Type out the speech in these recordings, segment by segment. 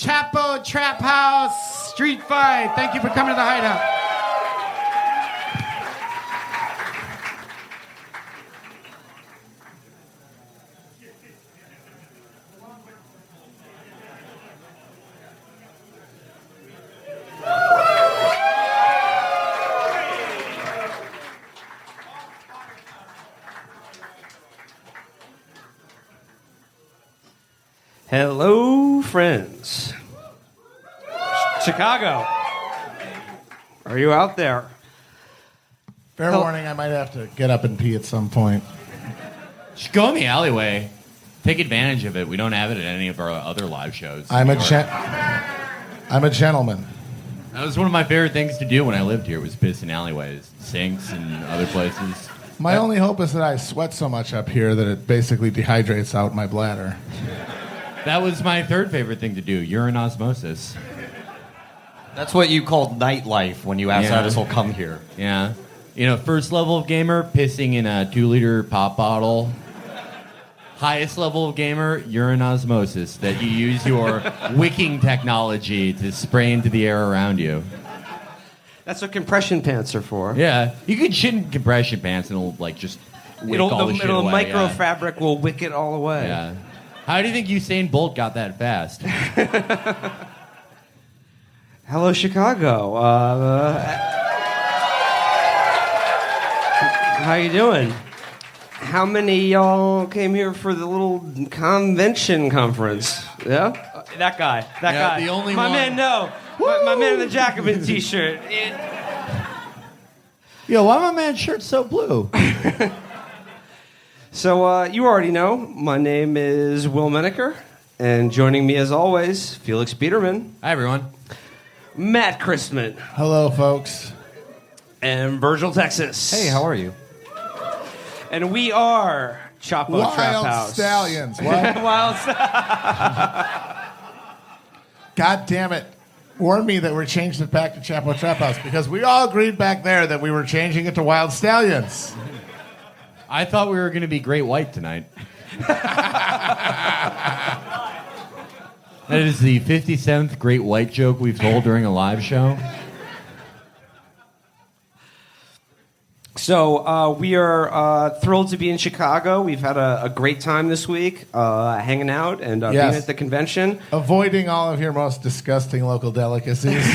Chapo, Trap House, Streetfight. Thank you for coming to the Hideout. Hello, friends. Chicago. Are you out there? Fair warning, I might have to get up and pee at some point. Just go in the alleyway. Take advantage of it. We don't have it at any of our other live shows. I'm a gentleman. That was one of my favorite things to do when I lived here, was piss in alleyways, sinks, and other places. My only hope is that I sweat so much up here that it basically dehydrates out my bladder. That was my third favorite thing to do, urine osmosis. That's what you called nightlife when you outsiders will come here. Yeah. You know, first level of gamer, pissing in a 2-liter pop bottle. Highest level of gamer, urine osmosis, that you use your wicking technology to spray into the air around you. That's what compression pants are for. Yeah. You can shit in compression pants and it'll, like, just wick all the shit away. Microfabric will wick it all away. Yeah. How do you think Usain Bolt got that fast? Hello, Chicago. How you doing? How many y'all came here for the little convention conference? Yeah? That guy. That guy. The only my one. Man, no. My man in the Jacobin t-shirt. Yo, why my man's shirt so blue? So, you already know, my name is Will Menaker, and joining me as always, Felix Biederman. Hi, everyone. Matt Christman. Hello, folks. And Virgil Texas. Hey, how are you? And we are Chapo Trap Wild House. Stallions. What? Wild God damn it. Warn me that we're changing it back to Chapo Trap House because we all agreed back there that we were changing it to Wild Stallions. I thought we were going to be Great White tonight. That is the 57th Great White joke we've told during a live show. So we are thrilled to be in Chicago. We've had a great time this week hanging out and being at the convention. Avoiding all of your most disgusting local delicacies.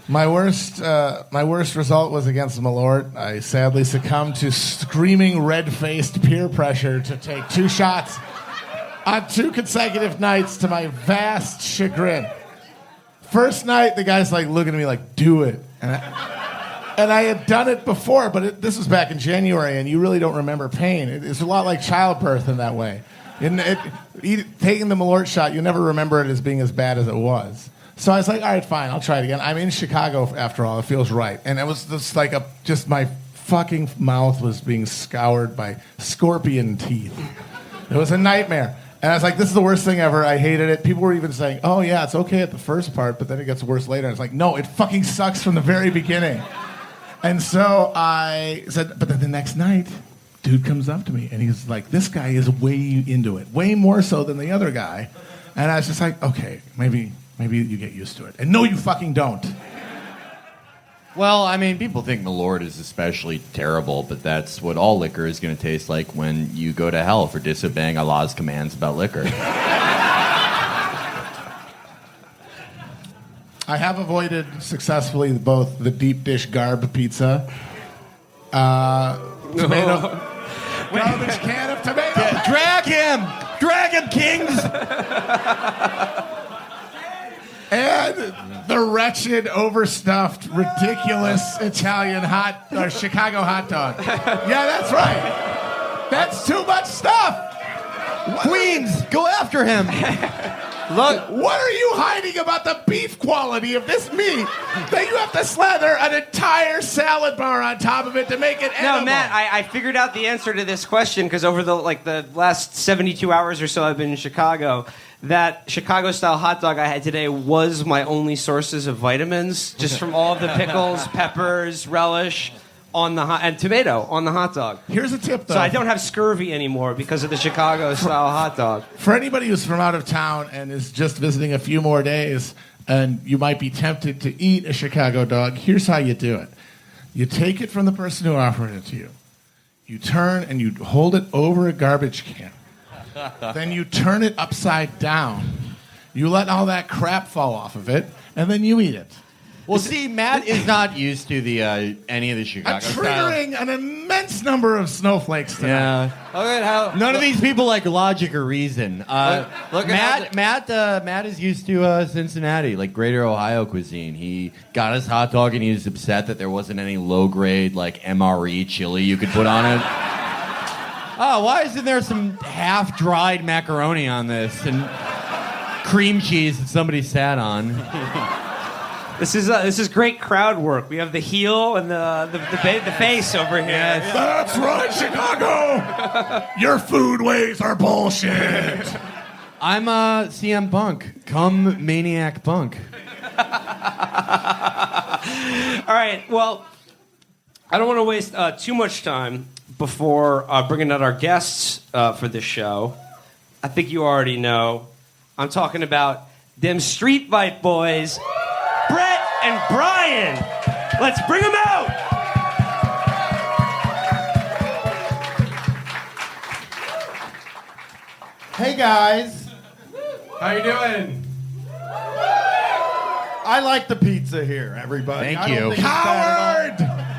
My worst result was against Malort. I sadly succumbed to screaming, red-faced peer pressure to take 2 shots on 2 consecutive nights to my vast chagrin. First night, the guy's like looking at me like, do it. And I had done it before, but this was back in January, and you really don't remember pain. It's a lot like childbirth in that way. Taking the Malort shot, you never remember it as being as bad as it was. So I was like, all right, fine, I'll try it again. I'm in Chicago after all. It feels right. And it was just like just my fucking mouth was being scoured by scorpion teeth. It was a nightmare. And I was like, this is the worst thing ever. I hated it. People were even saying, oh, yeah, it's okay at the first part, but then it gets worse later. And it's like, no, it fucking sucks from the very beginning. And so I said, but then the next night, dude comes up to me, and he's like, this guy is way into it, way more so than the other guy. And I was just like, okay, maybe you get used to it. And no, you fucking don't. Well, I mean, people think Malort is especially terrible, but that's what all liquor is going to taste like when you go to hell for disobeying Allah's commands about liquor. I have avoided successfully both the deep dish garb pizza, tomato, garbage can of tomato. Yeah, drag him, Kings! And the wretched, overstuffed, ridiculous Italian Chicago hot dog. Yeah, that's right. That's too much stuff. Queens, go after him! Look, what are you hiding about the beef quality of this meat that you have to slather an entire salad bar on top of it to make it edible? No, Matt, I figured out the answer to this question because over the last 72 hours or so I've been in Chicago. That Chicago-style hot dog I had today was my only sources of vitamins, just from all of the pickles, peppers, relish, on the and tomato on the hot dog. Here's a tip, though. So I don't have scurvy anymore because of the Chicago-style hot dog. For anybody who's from out of town and is just visiting a few more days, and you might be tempted to eat a Chicago dog, here's how you do it. You take it from the person who offered it to you. You turn and you hold it over a garbage can. Then you turn it upside down. You let all that crap fall off of it, and then you eat it. Well, see, Matt is not used to the any of the Chicago I'm style. triggering an immense number of snowflakes tonight. Yeah. Okay, None of these people like logic or reason. Look at Matt is used to Cincinnati, like Greater Ohio cuisine. He got his hot dog and he was upset that there wasn't any low grade like MRE chili you could put on it. Oh, why isn't there some half dried macaroni on this and cream cheese that somebody sat on? This is great crowd work. We have the heel and the face over here. Yes. That's right, Chicago! Your foodways are bullshit! I'm CM Punk. Come Maniac Punk. All right. Well, I don't want to waste too much time before bringing out our guests for this show. I think you already know. I'm talking about them Streetfight boys, Brett and Brian. Let's bring them out. Hey guys, How you doing? I like the pizza here, everybody. Thank I don't you. think it's bad at all. Coward!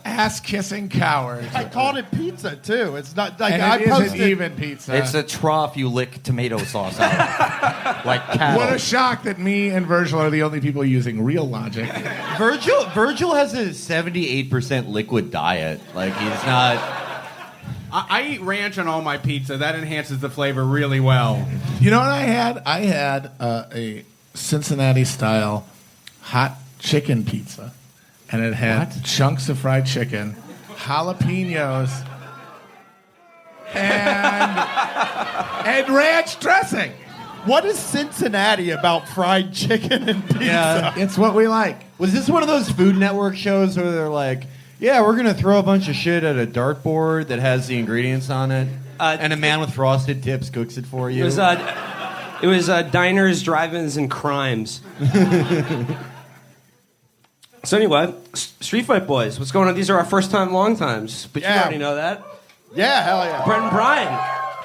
Ass-kissing coward. I called it pizza too. It's not like And I it isn't posted. even pizza. It's a trough you lick tomato sauce out. Like cattle. What a shock that me and Virgil are the only people using real logic. Virgil has a 78% liquid diet. Like he's not. I eat ranch on all my pizza. That enhances the flavor really well. You know what I had? I had a Cincinnati-style hot chicken pizza. And it had chunks of fried chicken, jalapenos, and ranch dressing. What is Cincinnati about fried chicken and pizza? Yeah. It's what we like. Was this one of those Food Network shows where they're like, yeah, we're going to throw a bunch of shit at a dartboard that has the ingredients on it, and a man with frosted tips cooks it for you? It was diners, drive-ins, and crimes. So anyway, Streetfight boys, what's going on? These are our first time, long times, but you Yeah. already know that. Yeah, hell yeah. Brett and Brian.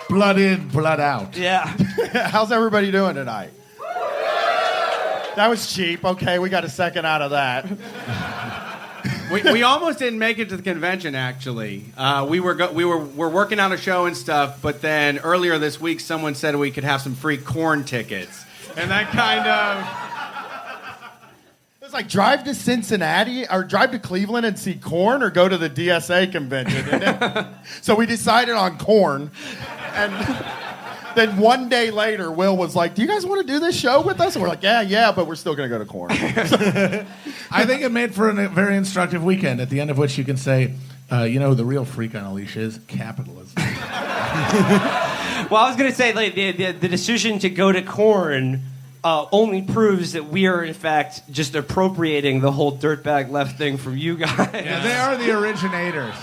Blood in, blood out. Yeah. How's everybody doing tonight? That was cheap. Okay, we got a second out of that. We almost didn't make it to the convention. Actually, we're working on a show and stuff. But then earlier this week, someone said we could have some free corn tickets, and that kind of. It was like drive to Cincinnati or drive to Cleveland and see Korn or go to the DSA convention. So we decided on Korn. And then one day later, Will was like, do you guys want to do this show with us? And we're like, yeah, but we're still going to go to Korn. I think it made for a very instructive weekend, at the end of which you can say, the real freak on a leash is capitalism. Well, I was going to say, like, the decision to go to Korn only proves that we are, in fact, just appropriating the whole dirtbag left thing from you guys. Yeah, they are the originators.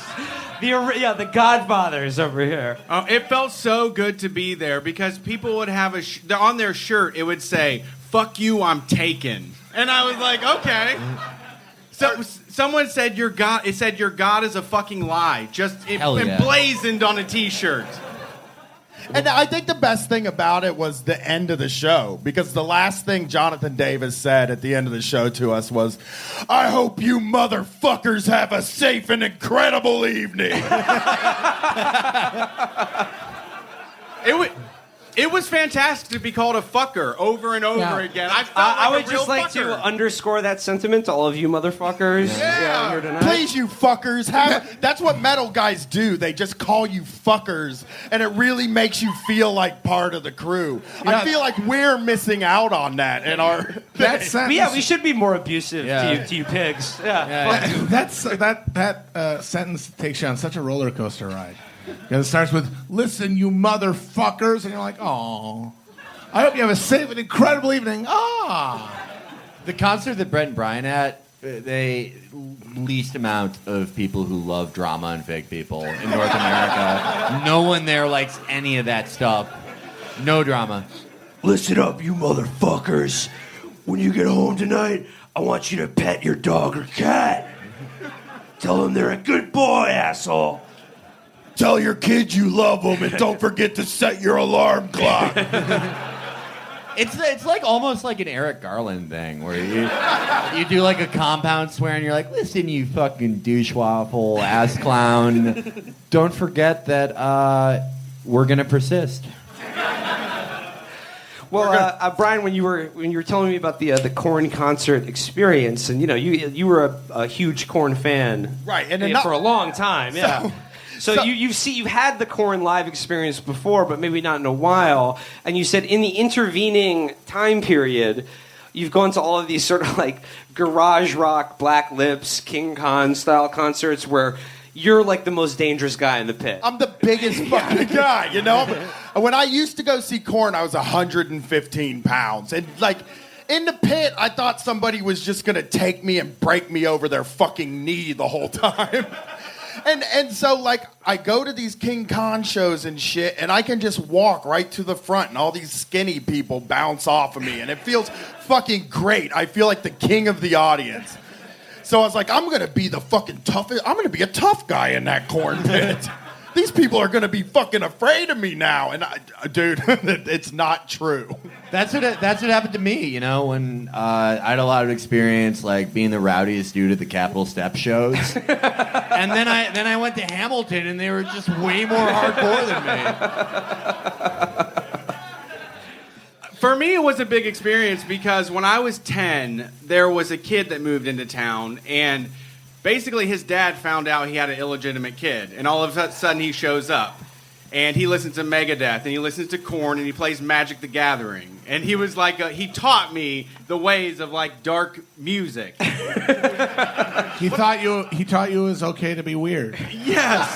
The godfathers over here. It felt so good to be there because people would have on their shirt. It would say, "Fuck you, I'm taken," and I was like, okay. So someone said your God. It said your God is a fucking lie. Emblazoned on a T-shirt. And I think the best thing about it was the end of the show, because the last thing Jonathan Davis said at the end of the show to us was, I hope you motherfuckers have a safe and incredible evening. It was fantastic to be called a fucker over and over again. I would just like to underscore that sentiment to all of you motherfuckers here tonight. Please, you fuckers. That's what metal guys do. They just call you fuckers, and it really makes you feel like part of the crew. I feel like we're missing out on that in our... That sentence, we should be more abusive to you pigs. that sentence takes you on such a roller coaster ride. Because it starts with, listen, you motherfuckers, and you're like, oh, I hope you have a safe and incredible evening. Ah. The concert that Brett and Brian They least amount of people who love drama and fake people in North America. No one there likes any of that stuff. No drama. Listen up, you motherfuckers. When you get home tonight, I want you to pet your dog or cat. Tell them they're a good boy, asshole. Tell your kids you love them and don't forget to set your alarm clock. It's like almost like an Eric Garland thing where you do like a compound swear and you're like, listen, you fucking douche waffle ass clown. Don't forget that we're gonna persist. Well, Brian, when you were telling me about the Korn concert experience, and you were a huge Korn fan, Right, and for a long time, yeah. So you've had the Korn live experience before, but maybe not in a while. And you said in the intervening time period, you've gone to all of these sort of like garage rock, Black Lips, King Khan style concerts where you're like the most dangerous guy in the pit. I'm the biggest fucking guy, you know? When I used to go see Korn, I was 115 pounds. And like, in the pit, I thought somebody was just gonna take me and break me over their fucking knee the whole time. And so, like, I go to these King Khan shows and shit, and I can just walk right to the front, and all these skinny people bounce off of me, and it feels fucking great. I feel like the king of the audience. So I was like, I'm going to be the fucking toughest. I'm going to be a tough guy in that Korn pit. These people are going to be fucking afraid of me now. And, dude, it's not true. That's what happened to me, when I had a lot of experience, like being the rowdiest dude at the Capitol Step shows, and then I went to Hamilton, and they were just way more hardcore than me. For me, it was a big experience because when I was 10, there was a kid that moved into town, and basically his dad found out he had an illegitimate kid, and all of a sudden he shows up. And he listens to Megadeth, and he listens to Korn, and he plays Magic the Gathering. And he was like, he taught me the ways of like dark music. He taught you it was okay to be weird. Yes.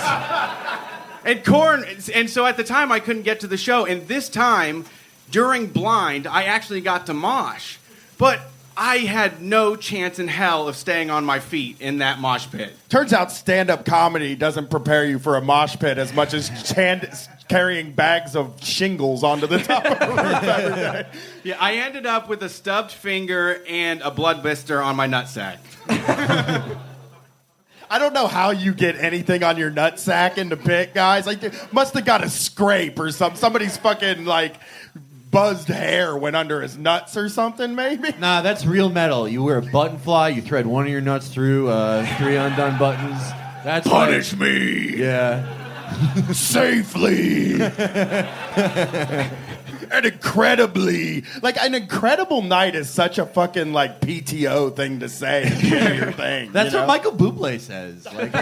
And Korn, and so at the time I couldn't get to the show, and this time during Blind I actually got to Mosh, but I had no chance in hell of staying on my feet in that mosh pit. Turns out stand-up comedy doesn't prepare you for a mosh pit as much as carrying bags of shingles onto the top of the roof every day. Yeah, I ended up with a stubbed finger and a blood blister on my nutsack. I don't know how you get anything on your nutsack in the pit, guys. Like, must have got a scrape or something. Somebody's fucking, like, buzzed hair went under his nuts or something, maybe? Nah, that's real metal. You wear a button fly, you thread one of your nuts through 3 undone buttons. That's Punish me! Yeah. Safely! And incredibly, like, an incredible night is such a fucking, like, PTO thing to say. Your thing. That's what Michael Bublé says. Like,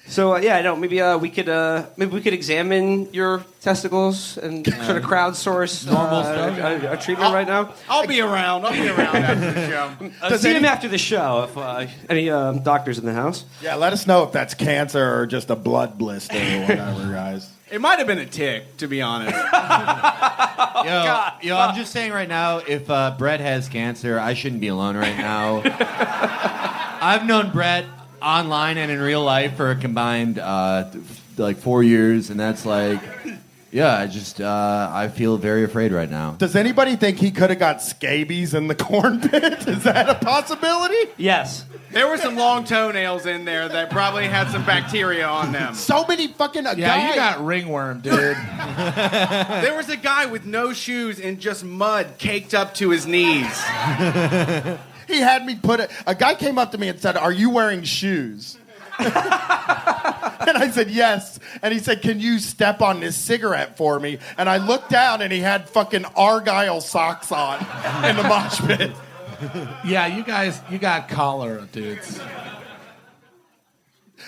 So maybe we could examine your testicles and sort of crowdsource normal stuff. a treatment right now. I'll be around after the show. See him after the show. If any doctors in the house. Yeah, let us know if that's cancer or just a blood blister or whatever, guys. It might have been a tick, to be honest. Yo, I'm just saying right now, if Brett has cancer, I shouldn't be alone right now. I've known Brett online and in real life for a combined 4 years, and that's like, yeah, I feel very afraid right now. Does anybody think he could have got scabies in the corn pit? Is that a possibility? Yes. There were some long toenails in there that probably had some bacteria on them. So many fucking Yeah, guys. you got ringworm, dude. There was a guy with no shoes and just mud caked up to his knees. He had me put it. A guy came up to me and said, "Are you wearing shoes?" And I said, "Yes." And he said, "Can you step on this cigarette for me?" And I looked down and he had fucking Argyle socks on in the mosh pit. Yeah, you got cholera, dudes.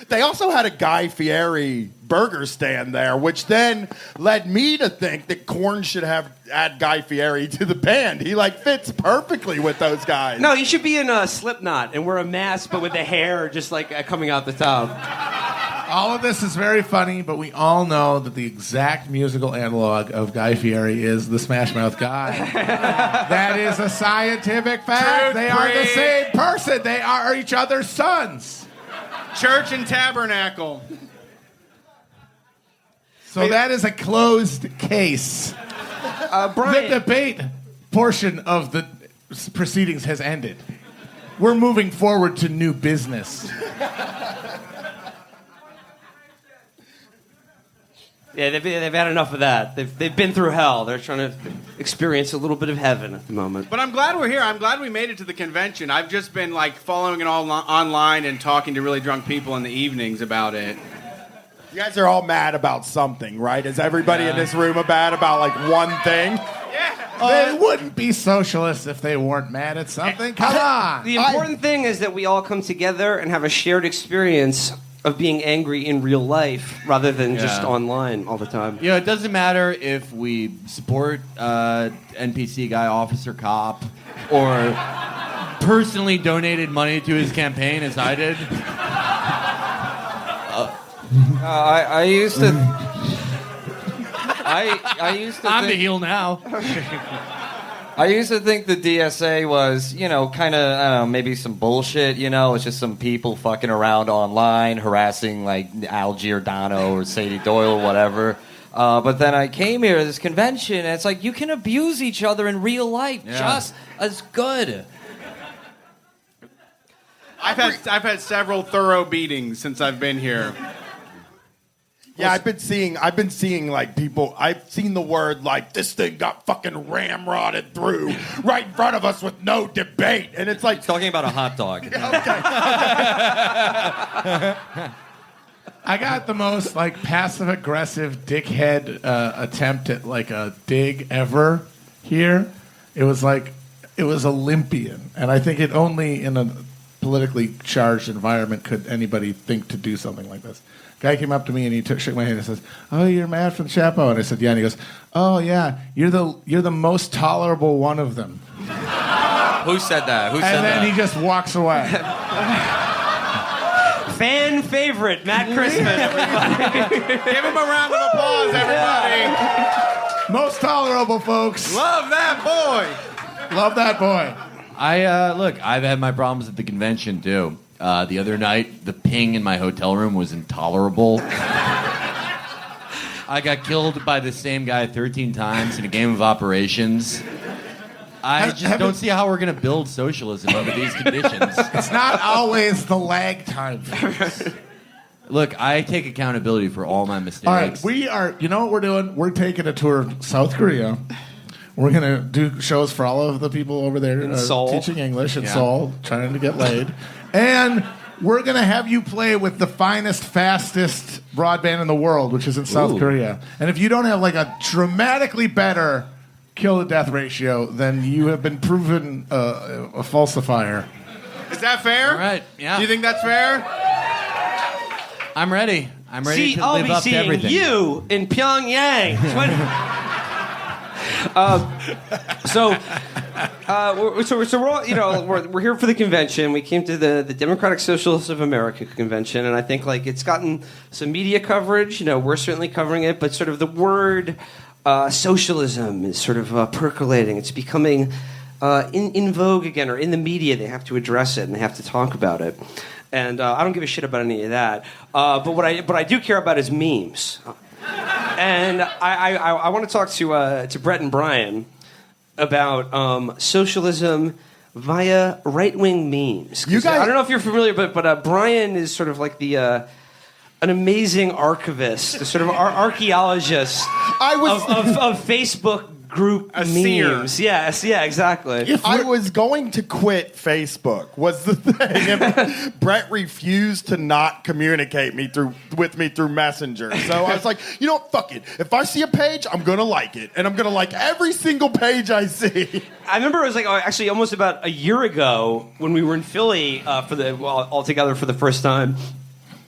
They also had a Guy Fieri burger stand there, which then led me to think that Korn should have add Guy Fieri to the band. He fits perfectly with those guys. No, he should be in a Slipknot and wear a mask, but with the hair just coming out the top. All of this is very funny, but we all know that the exact musical analog of Guy Fieri is the Smash Mouth guy. That is a scientific fact. They are the same person. They are each other's sons. Church and tabernacle. So that is a closed case. Brian, The debate portion of the proceedings has ended. We're moving forward to new business. yeah, they've had enough of that. They've been through hell. They're trying to experience a little bit of heaven at the moment. But I'm glad we're here. I'm glad we made it to the convention. I've just been like following it all online and talking to really drunk people in the evenings about it. You guys are all mad about something, right? Is everybody in this room mad about like one thing? They wouldn't be socialists if they weren't mad at something. Come on. The important thing is that we all come together and have a shared experience of being angry in real life rather than just online all the time. You know, it doesn't matter if we support NPC guy, officer, cop, or personally donated money to his campaign as I did. I used to. I used to. I'm think, the heel now. I used to think the DSA was, kind of, I don't know, maybe some bullshit. It's just some people fucking around online harassing like Al Giordano or Sadie Doyle or whatever. But then I came here to this convention, and it's like you can abuse each other in real life just as good. I've had several thorough beatings since I've been here. Yeah, I've been seeing like people. I've seen the word like this thing got fucking ramrodded through right in front of us with no debate, and it's like Talking about a hot dog. I got the most like passive aggressive dickhead attempt at like a dig ever here. It was Olympian, and I think it only in a politically charged environment could anybody think to do something like this. Guy came up to me and he shook my hand and says, "Oh, you're mad from Chapo?" And I said, "Yeah." And he goes, "Oh, yeah, you're the most tolerable one of them." Who said that? And then he just walks away. Fan favorite, Matt Christmas, everybody. Give him a round of applause, everybody. Most tolerable, folks. Love that boy. Love that boy. Look, I've had my problems at the convention too. The other night, the ping in my hotel room was intolerable. I got killed by the same guy 13 times in a game of operations. I just don't see how we're going to build socialism under these conditions. It's not always the lag time. Look, I take accountability for all my mistakes. All right, you know what we're doing? We're taking a tour of South Korea. We're going to do shows for all of the people over there teaching English in Seoul, trying to get laid. And we're going to have you play with the finest, fastest broadband in the world, which is in South Korea. And if you don't have like a dramatically better kill-to-death ratio, then you have been proven a falsifier. Is that fair? All right, yeah. Do you think that's fair? I'm ready. I'm ready to I'll live be up to seeing everything. you in Pyongyang. We're all, we're here for the convention. We came to the Democratic Socialists of America convention, and I think like it's gotten some media coverage. We're certainly covering it, but sort of the word socialism is sort of percolating. It's becoming in vogue again, or in the media. They have to address it and they have to talk about it. And I don't give a shit about any of that. But what I do care about is memes. And I want to talk to Brett and Brian about socialism via right-wing memes. You guys, I don't know if you're familiar, but Brian is sort of like an amazing archivist, a sort of archaeologist of Facebook group memes. Yes, yeah, exactly. I was going to quit Facebook, was the thing. And Brett refused to not communicate with me through Messenger. So I was like, fuck it. If I see a page, I'm going to like it. And I'm going to like every single page I see. I remember it was like actually almost about a year ago when we were in Philly all together for the first time.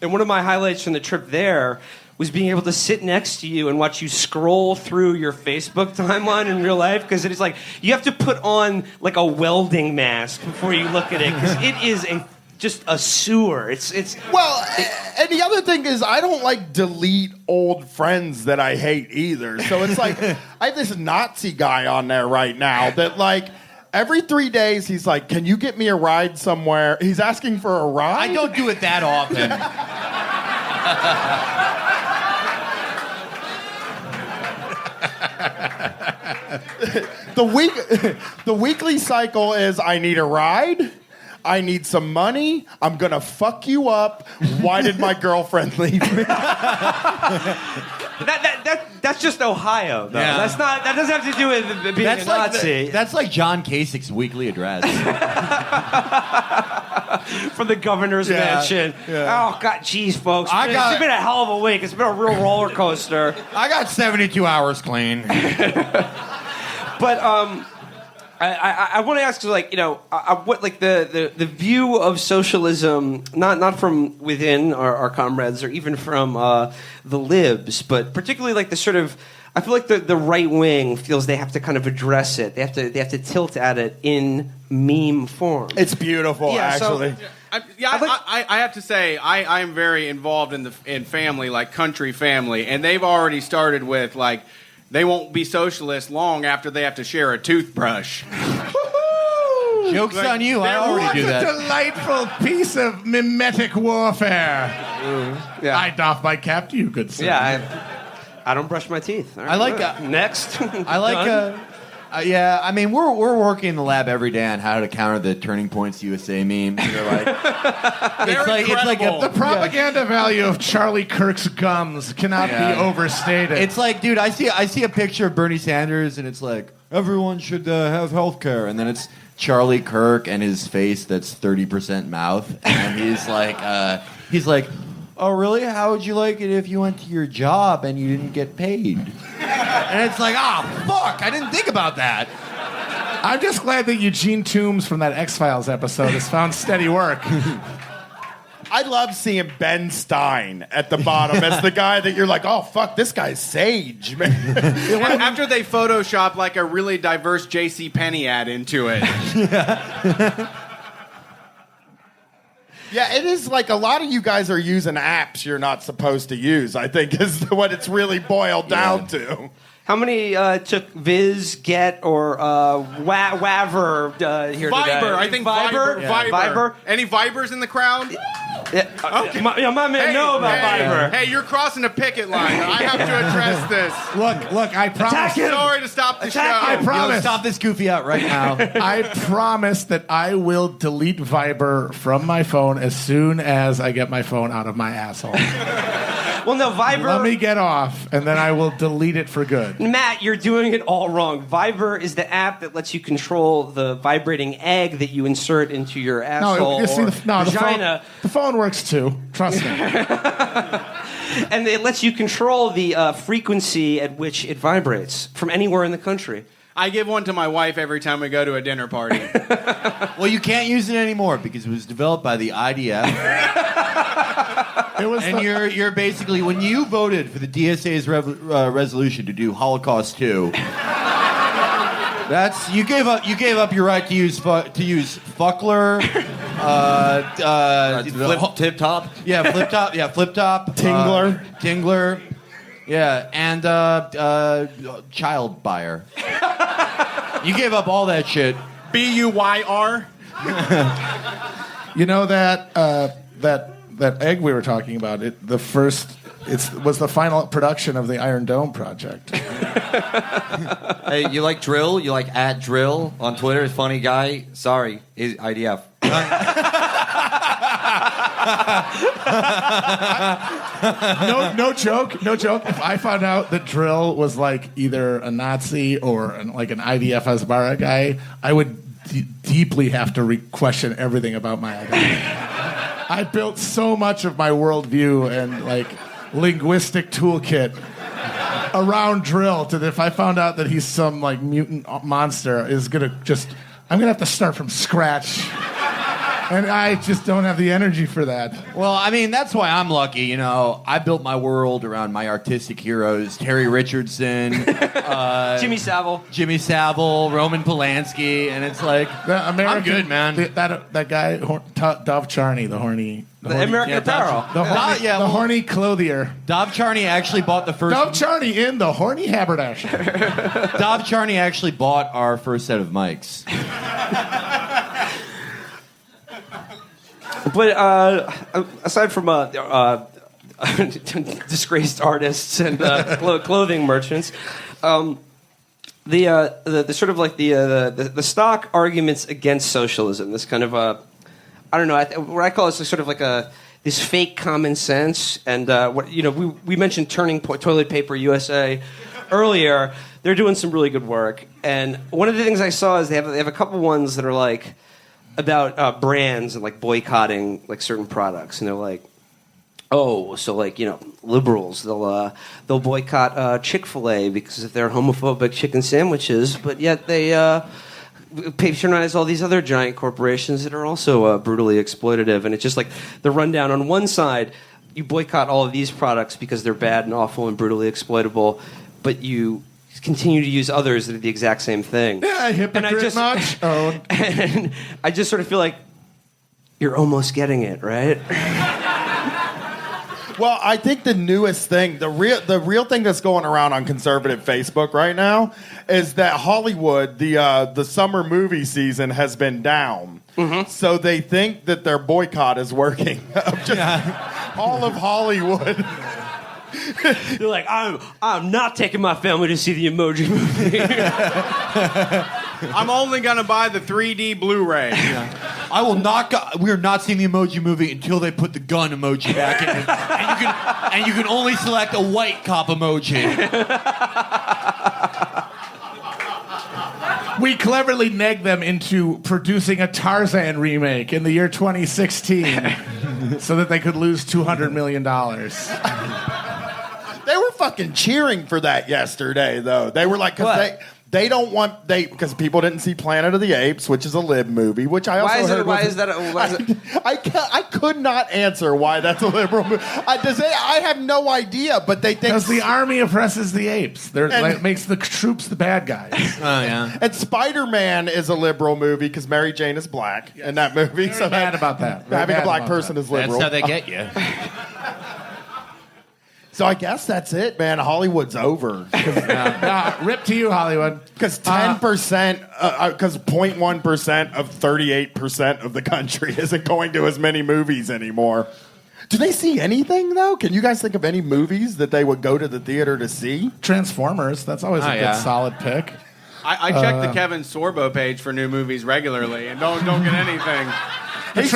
And one of my highlights from the trip there was being able to sit next to you and watch you scroll through your Facebook timeline in real life, because it is like you have to put on like a welding mask before you look at it, because it is a just a sewer. It's Well, and the other thing is, I don't like delete old friends that I hate either. So it's like, I have this Nazi guy on there right now that, like, every 3 days he's like, can you get me a ride somewhere? He's asking for a ride. I don't do it that often. The weekly cycle is, I need a ride. I need some money. I'm gonna fuck you up. Why did my girlfriend leave me? That's just Ohio, though. Yeah. That doesn't have to do with being a Nazi. That's like John Kasich's weekly address. From the governor's mansion. Yeah. Oh God, geez, folks. I got- It's been a hell of a week. It's been a real roller coaster. I got 72 hours clean. But I want to ask, like, what, like, the view of socialism, not from within our comrades or even from the libs, but particularly like the sort of, I feel like the right wing feels they have to kind of address it. They have to tilt at it in meme form. It's beautiful, Yeah, so- actually. I have to say I am very involved in family, like country family, and they've already started with, like, they won't be socialist long after they have to share a toothbrush. Joke's on you. I already do What a that. delightful piece of mimetic warfare. Yeah. I doff my cap to you, good sir. Yeah, I don't brush my teeth. All right, I like good. Next. I like. Done. Yeah, I mean, we're working in the lab every day on how to counter the Turning Points USA memes. They're like, it's like The propaganda value of Charlie Kirk's gums cannot Yeah. be overstated. It's like, dude, I see a picture of Bernie Sanders, and it's like everyone should have health care, and then it's Charlie Kirk and his face that's 30% mouth, and he's like, oh really? How would you like it if you went to your job and you didn't get paid? And it's like, fuck, I didn't think about that. I'm just glad that Eugene Toombs from that X-Files episode has found steady work. I love seeing Ben Stein at the bottom as the guy that you're like, oh, fuck, this guy's sage, man. After they Photoshop like a really diverse J.C. Penney ad into it. Yeah, it is like a lot of you guys are using apps you're not supposed to use, I think, is what it's really boiled down to. How many took Viz, Get, or Waver here today? Viber, I think Viber. Viber. Any Vibers in the crowd? Yeah, Okay. my man know about Viber. Hey, you're crossing a picket line. I have to address this. Look, I promise. Sorry to stop the show. I promise. Stop this goofy out right now. I promise that I will delete Viber from my phone as soon as I get my phone out of my asshole. Well, no, Viber. Let me get off, and then I will delete it for good. Matt, you're doing it all wrong. Viber is the app that lets you control the vibrating egg that you insert into your asshole You see, or the vagina. phone works too. Trust me. And it lets you control the frequency at which it vibrates from anywhere in the country. I give one to my wife every time we go to a dinner party. Well, you can't use it anymore because it was developed by the IDF. And you're basically, when you voted for the DSA's resolution to do Holocaust 2, you gave up your right to use Fuckler, Tip top. Flip top, Tingler, yeah, and child buyer. You gave up all that shit. BUYR. You know that egg we were talking about. Was the final production of the Iron Dome project. Hey, you like drill? You like @drill on Twitter? Funny guy. Sorry, is IDF. No joke. If I found out that Drill was like either a Nazi or like an IDF Hasbara guy, I would deeply have to question everything about my identity. I built so much of my worldview and like linguistic toolkit around Drill that if I found out that he's some like mutant monster, I'm gonna have to start from scratch. And I just don't have the energy for that. Well, I mean, that's why I'm lucky. You know, I built my world around my artistic heroes: Terry Richardson, Jimmy Savile, Roman Polanski, and it's like I'm good, man. That guy, Dov Charney, the horny American Apparel. The horny clothier. Dov Charney actually bought the first. Dov Charney in the horny haberdasher. Dov Charney actually bought our first set of mics. But aside from disgraced artists and clothing merchants, the sort of like the stock arguments against socialism, this kind of I don't know, what I call it is sort of like this fake common sense, and we mentioned Turning Point Toilet Paper USA earlier. They're doing some really good work, and one of the things I saw is they have a couple ones that are like about brands and like boycotting like certain products, and they're like, oh, so like liberals they'll boycott Chick-fil-A because of their homophobic chicken sandwiches, but yet they patronize all these other giant corporations that are also brutally exploitative, and it's just like the rundown on one side. You boycott all of these products because they're bad and awful and brutally exploitable, but you continue to use others that are the exact same thing. Yeah, hypocrite much. Oh. And I just sort of feel like you're almost getting it, right? Well, I think the newest thing, the real thing that's going around on conservative Facebook right now is that Hollywood, the summer movie season has been down. Mm-hmm. So they think that their boycott is working. All of Hollywood. They're like, I'm not taking my family to see the Emoji Movie. I'm only gonna buy the 3D Blu-ray. Yeah. I will not. We are not seeing the Emoji Movie until they put the gun emoji back in, and you can only select a white cop emoji. We cleverly negged them into producing a Tarzan remake in the year 2016 so that they could lose $200 million. They were fucking cheering for that yesterday, though. They were like, because people didn't see Planet of the Apes, which is a lib movie, which I also heard. Why is that? I could not answer why that's a liberal movie. I have no idea, but they think because the army oppresses the apes. It makes the troops the bad guys. Oh yeah. And Spider-Man is a liberal movie because Mary Jane is black in that movie. Very so mad about that. Having a black person is liberal. That's how they get you. So I guess that's it, man. Hollywood's over. Rip to you, Hollywood. Because 10%, because 0.1% of 38% of the country isn't going to as many movies anymore. Do they see anything, though? Can you guys think of any movies that they would go to the theater to see? Transformers. That's always a good, solid pick. I check the Kevin Sorbo page for new movies regularly and don't get anything. He's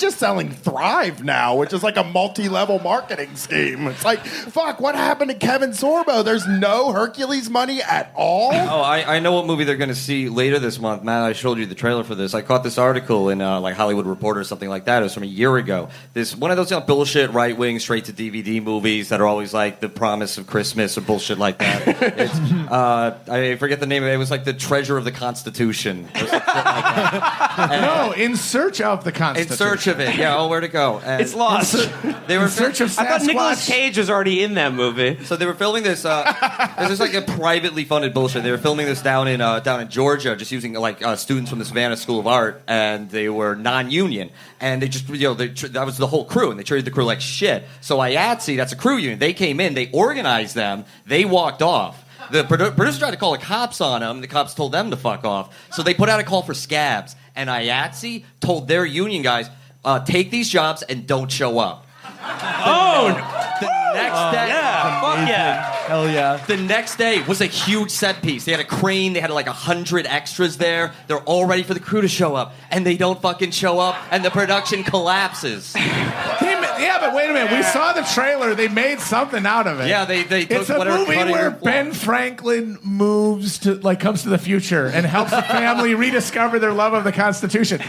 just selling Thrive now, which is like a multi-level marketing scheme. It's like, fuck, what happened to Kevin Sorbo? There's no Hercules money at all? Oh, I know what movie they're going to see later this month. Matt, I showed you the trailer for this. I caught this article in like Hollywood Reporter or something like that. It was from a year ago. This one of those bullshit right-wing straight-to-DVD movies that are always like the promise of Christmas or bullshit like that. I forget the name of it. It was like the Treasure of the Constitution. Or something like that. In search of the Constitution. In search of it, yeah. Oh, where to go? And it's lost. They were in search of Sasquatch. I thought Nicolas Cage was already in that movie. So they were filming this. This is like a privately funded bullshit. They were filming this down in Georgia, just using like students from the Savannah School of Art, and they were non-union, and they just that was the whole crew, and they treated the crew like shit. So IATSE, that's a crew union. They came in, they organized them, they walked off. The producer tried to call the cops on them. The cops told them to fuck off. So they put out a call for scabs. And IATSE told their union guys, take these jobs and don't show up. Oh! The next day. Yeah, fuck yeah. Hell yeah. The next day was a huge set piece. They had a crane. They had like 100 extras there. They're all ready for the crew to show up. And they don't fucking show up. And the production collapses. Yeah, but wait a minute. We saw the trailer. They made something out of it. Yeah, they it's a movie where Ben Franklin comes to the future and helps the family rediscover their love of the Constitution.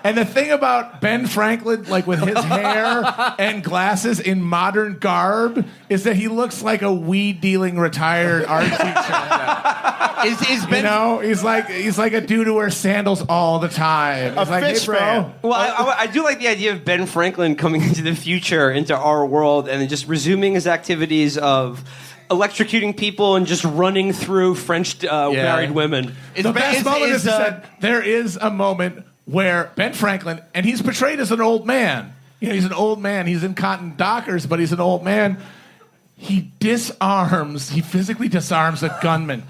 And the thing about Ben Franklin, like with his hair and glasses in modern garb, is that he looks like a weed-dealing retired art teacher. Is Ben? You know, he's like a dude who wears sandals all the time. He's like, fish hey, bro. fan. Well, I do like the idea of Ben Franklin coming into the future, into our world, and then just resuming his activities of electrocuting people and just running through French married women. The best moment is that there is a moment where Ben Franklin, and he's portrayed as an old man. You know, he's an old man. He's in cotton dockers, but he's an old man. He physically disarms a gunman.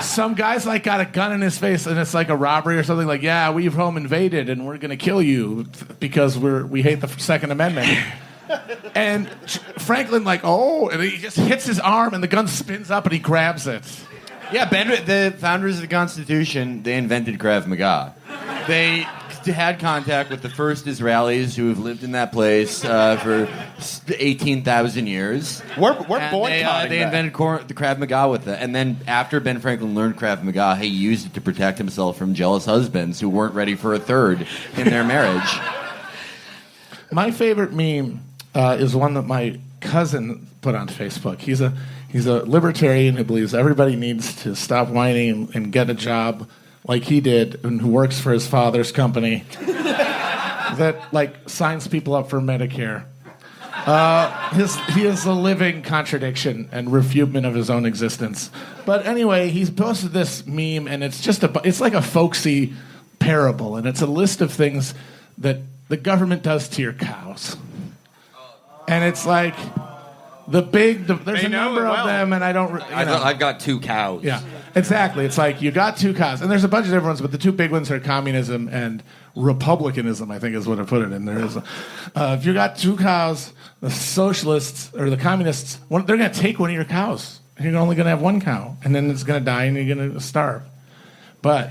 Some guy's like got a gun in his face, and it's like a robbery or something. Like, yeah, we've home invaded, and we're gonna kill you because we hate the Second Amendment. And Franklin, like, oh, and he just hits his arm, and the gun spins up, and he grabs it. Yeah, the founders of the Constitution, they invented Krav Maga. They had contact with the first Israelis who have lived in that place for 18,000 years. We're And boycotting they that. invented the Krav Maga with it. And then after Ben Franklin learned Krav Maga, he used it to protect himself from jealous husbands who weren't ready for a third in their marriage. My favorite meme is one that my cousin put on Facebook. He's a libertarian who believes everybody needs to stop whining and get a job like he did, and who works for his father's company that like signs people up for Medicare. He is a living contradiction and refutement of his own existence. But anyway, he's posted this meme, and it's just it's like a folksy parable, and it's a list of things that the government does to your cows. And it's like there's They a know number it of well. them, and I don't. I've got 2 cows. Yeah, exactly. It's like you got 2 cows, and there's a bunch of different ones, but the 2 big ones are communism and republicanism, I think is what I put it in. There is, if you got 2 cows, the socialists or the communists, they're going to take one of your cows, and you're only going to have 1 cow, and then it's going to die, and you're going to starve. But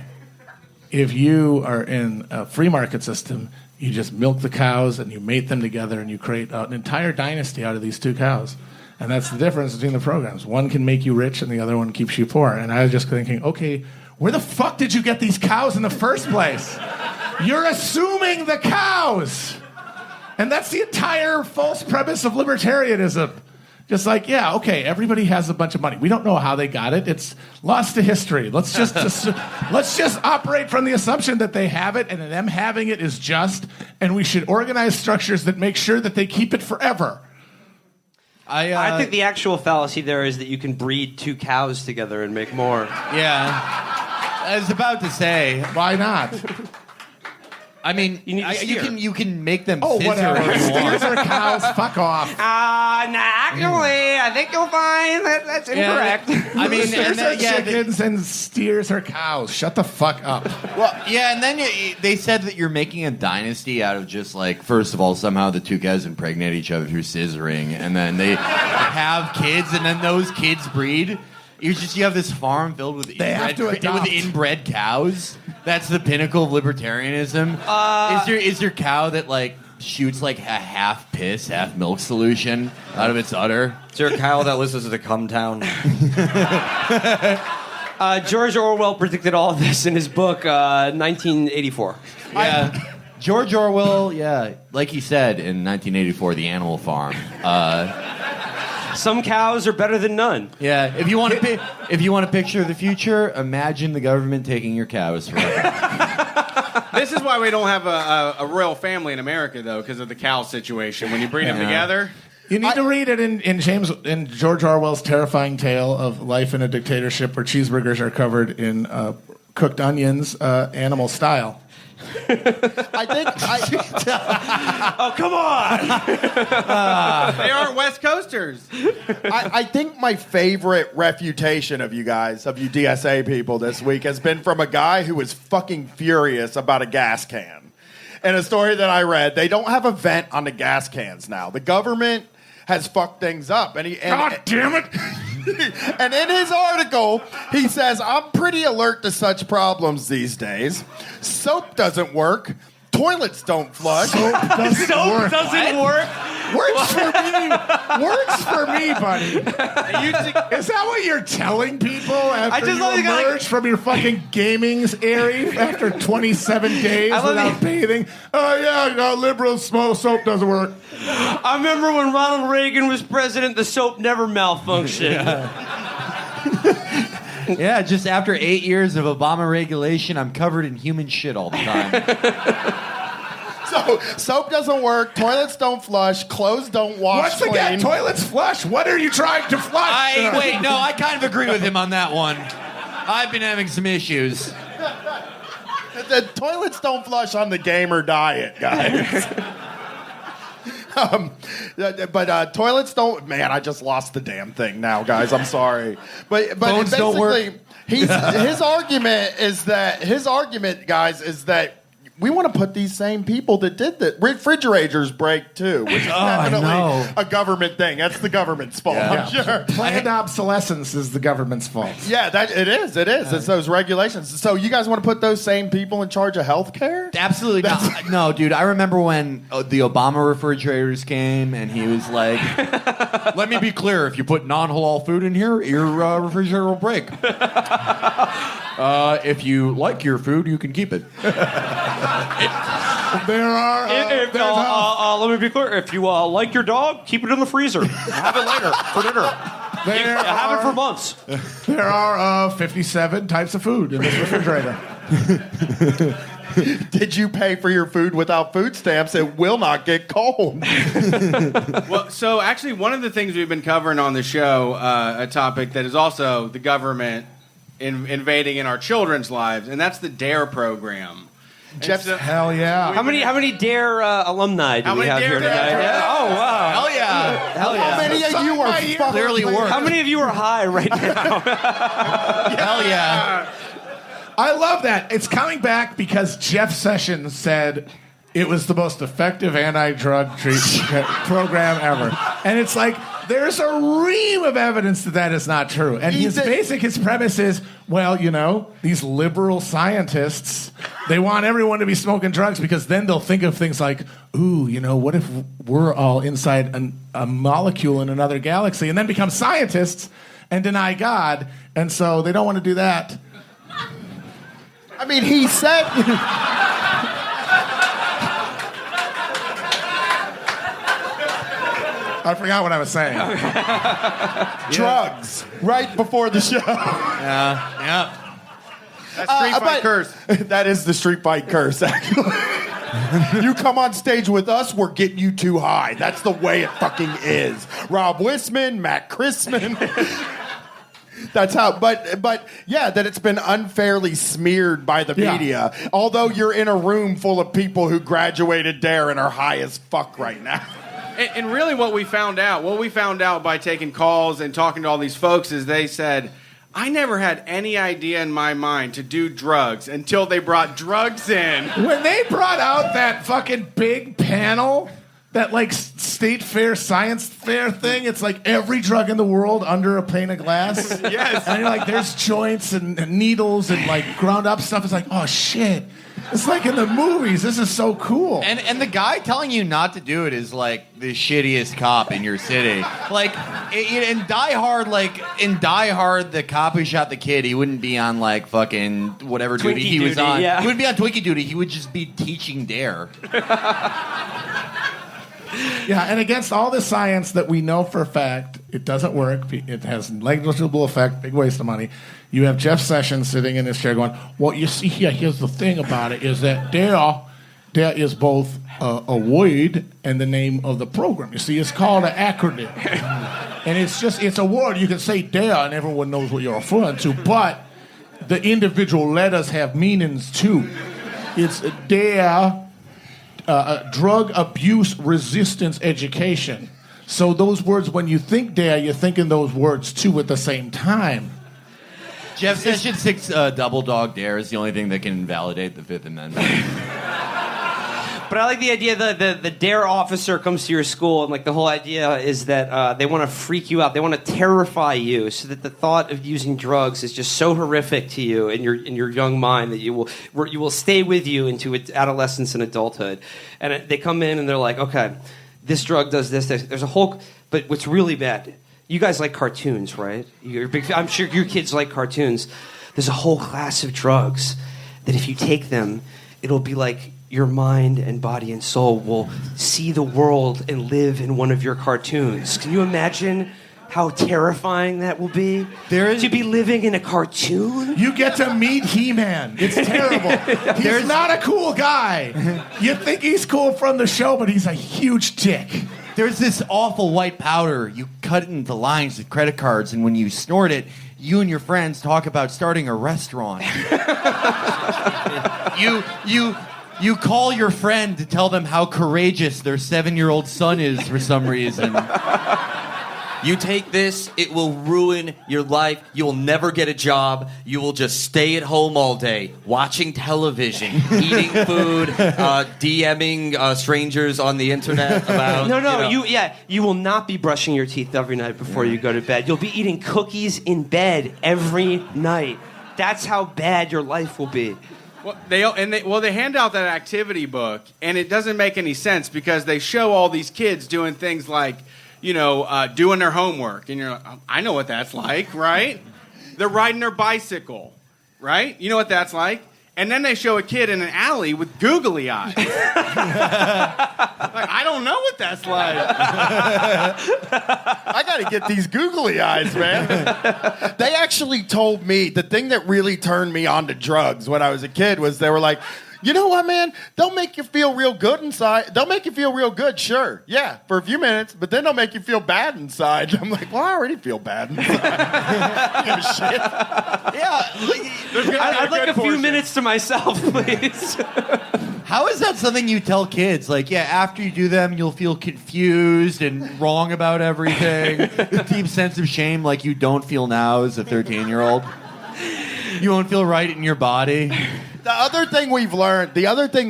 if you are in a free market system, you just milk the cows and you mate them together, and you create an entire dynasty out of these 2 cows. And that's the difference between the programs. One can make you rich and the other one keeps you poor. And I was just thinking, okay, where the fuck did you get these cows in the first place? You're assuming the cows. And that's the entire false premise of libertarianism. Just like, yeah, okay, everybody has a bunch of money. We don't know how they got it. It's lost to history. Let's just operate from the assumption that they have it, and them having it is just, and we should organize structures that make sure that they keep it forever. I think the actual fallacy there is that you can breed 2 cows together and make more. Yeah. I was about to say, Why not? I mean, You need a steer. you can make them Oh, scissor whatever. if you want. Steers are cows. Fuck off. Actually, I think you'll find that's incorrect. I mean, Steers and are then, chickens and steers are cows. Shut the fuck up. well, yeah, and then they said that you're making a dynasty out of just like, first of all, somehow the 2 guys impregnate each other through scissoring, and then they have kids, and then those kids breed. You have this farm filled with inbred cows. That's the pinnacle of libertarianism. Is your cow that like shoots like a half piss, half milk solution out of its udder? Is there a cow that listens to the Cum Town? George Orwell predicted all of this in his book, 1984. Yeah. George Orwell, yeah, like he said in 1984, The Animal Farm. Some cows are better than none. Yeah, if you want to picture the future, imagine the government taking your cows forever. This is why we don't have a royal family in America, though, because of the cow situation. When you breed them together. You need to read it in George Orwell's terrifying tale of life in a dictatorship where cheeseburgers are covered in cooked onions, animal style. I think Oh, come on! They aren't West Coasters. I think my favorite refutation of you guys, of you DSA people this week, has been from a guy who was fucking furious about a gas can. In a story that I read, they don't have a vent on the gas cans now. The government has fucked things up. God damn it! And in his article, he says, I'm pretty alert to such problems these days. Soap doesn't work. toilets don't flush. Soap doesn't work. Doesn't work. Works for me. Works for me, buddy. Is that what you're telling people after just you love the guy, emerge from your fucking gaming area after 27 days without bathing? Oh, yeah, liberal soap doesn't work. I remember when Ronald Reagan was president, the soap never malfunctioned. Yeah, just after 8 years of Obama regulation, I'm covered in human shit all the time. So soap doesn't work, toilets don't flush, clothes don't wash Once again, clean. toilets flush. What are you trying to flush? I kind of agree with him on that one. I've been having some issues. The toilets don't flush on the gamer diet, guys. But toilets don't. Man, I just lost the damn thing now, guys. I'm sorry. But Phones don't work. his argument, guys, is that we want to put these same people that did that. Refrigerators break too, which is definitely a government thing. That's the government's fault, I'm sure. Planned obsolescence is the government's fault. Yeah, it is. It's those regulations. So you guys want to put those same people in charge of health care? Absolutely not. No, dude, I remember when the Obama refrigerators came and he was like, let me be clear, if you put non-halal food in here, your refrigerator will break. If you like your food, you can keep it. There are. Let me be clear. If you like your dog, keep it in the freezer. Have it later for dinner. Have it for months. There are 57 types of food in this refrigerator. Did you pay for your food without food stamps? It will not get cold. Well, so actually, one of the things we've been covering on the show, a topic that is also the government invading in our children's lives, and that's the DARE program. Hell yeah. How many DARE alumni do we have here tonight? Yeah. Oh, wow. Hell yeah. Hell yeah. How many of you are fucking clearly work. How many of you are high right now? Hell yeah. I love that. It's coming back because Jeff Sessions said it was the most effective anti-drug treatment program ever. And it's like, there's a ream of evidence that is not true. And his premise is, well, these liberal scientists, they want everyone to be smoking drugs because then they'll think of things like, ooh, what if we're all inside a molecule in another galaxy, and then become scientists and deny God. And so they don't want to do that. I mean, he said... I forgot what I was saying. Drugs. Right before the show. Yeah. That's Street Fight curse. That is the Street Fight curse, actually. You come on stage with us, we're getting you too high. That's the way it fucking is. Rob Wisman, Matt Chrisman. That's how, but yeah, that it's been unfairly smeared by the media. Although you're in a room full of people who graduated DARE and are high as fuck right now. And really what we found out by taking calls and talking to all these folks is they said, I never had any idea in my mind to do drugs until they brought drugs in. When they brought out that fucking big panel, that like state fair, science fair thing, it's like every drug in the world under a pane of glass. Yes. And you're like, there's joints and needles and like ground up stuff. It's like, oh shit. It's like in the movies. This is so cool. And the guy telling you not to do it is like the shittiest cop in your city. Like in Die Hard, the cop who shot the kid, he wouldn't be on like fucking whatever duty he was on. Yeah. He wouldn't be on Twinkie duty. He would just be teaching DARE. Yeah, and against all the science that we know for a fact, it doesn't work. It has negligible effect, big waste of money. You have Jeff Sessions sitting in his chair going, well, you see here, here's the thing about it, is that DARE is both a word and the name of the program. You see, it's called an acronym. And it's a word. You can say DARE and everyone knows what you're referring to, but the individual letters have meanings too. It's DARE, drug abuse resistance education. So those words, when you think DARE, you're thinking those words too at the same time. Jeff Sessions thinks double dog DARE is the only thing that can invalidate the Fifth Amendment. But I like the idea that the DARE officer comes to your school, and like the whole idea is that they want to freak you out. They want to terrify you, so that the thought of using drugs is just so horrific to you in your young mind that you will stay with you into adolescence and adulthood. And they come in and they're like, okay, this drug does this. There's a whole. But what's really bad? You guys like cartoons, right? I'm sure your kids like cartoons. There's a whole class of drugs that if you take them, it'll be like your mind and body and soul will see the world and live in one of your cartoons. Can you imagine how terrifying that will be? To be living in a cartoon? You get to meet He-Man. It's terrible. He's not a cool guy. You think he's cool from the show, but he's a huge dick. There's this awful white powder. You cut it into lines with credit cards, and when you snort it, you and your friends talk about starting a restaurant. You call your friend to tell them how courageous their 7-year-old son is for some reason. You take this, it will ruin your life. You will never get a job. You will just stay at home all day, watching television, eating food, DMing strangers on the internet about... You will not be brushing your teeth every night before you go to bed. You'll be eating cookies in bed every night. That's how bad your life will be. Well, they hand out that activity book, and it doesn't make any sense because they show all these kids doing things like, doing their homework, and you're like, I know what that's like, right? They're riding their bicycle, right? You know what that's like? And then they show a kid in an alley with googly eyes. Like, I don't know what that's like. I got to get these googly eyes, man. They actually told me the thing that really turned me on to drugs when I was a kid was they were like, you know what, man? They'll make you feel real good inside. They'll make you feel real good, sure. Yeah, for a few minutes, but then they'll make you feel bad inside. I'm like, well, I already feel bad inside. Give a shit. Yeah. I'd like a few minutes to myself, please. How is that something you tell kids? Like, yeah, after you do them, you'll feel confused and wrong about everything. A deep sense of shame like you don't feel now as a 13-year-old. You won't feel right in your body. The other thing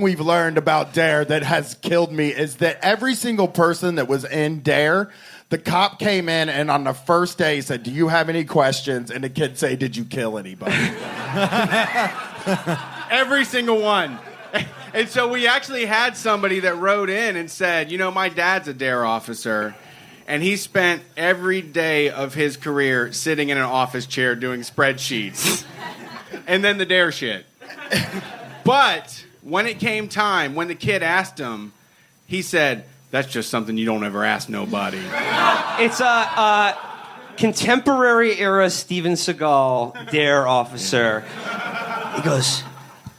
we've learned about DARE that has killed me is that every single person that was in DARE, the cop came in and on the first day said, do you have any questions? And the kid say, did you kill anybody? Every single one. And so we actually had somebody that wrote in and said, my dad's a DARE officer, and he spent every day of his career sitting in an office chair doing spreadsheets. And then the DARE shit. But when it came time, when the kid asked him, he said, that's just something you don't ever ask nobody. It's a contemporary era Steven Seagal DARE officer. He goes,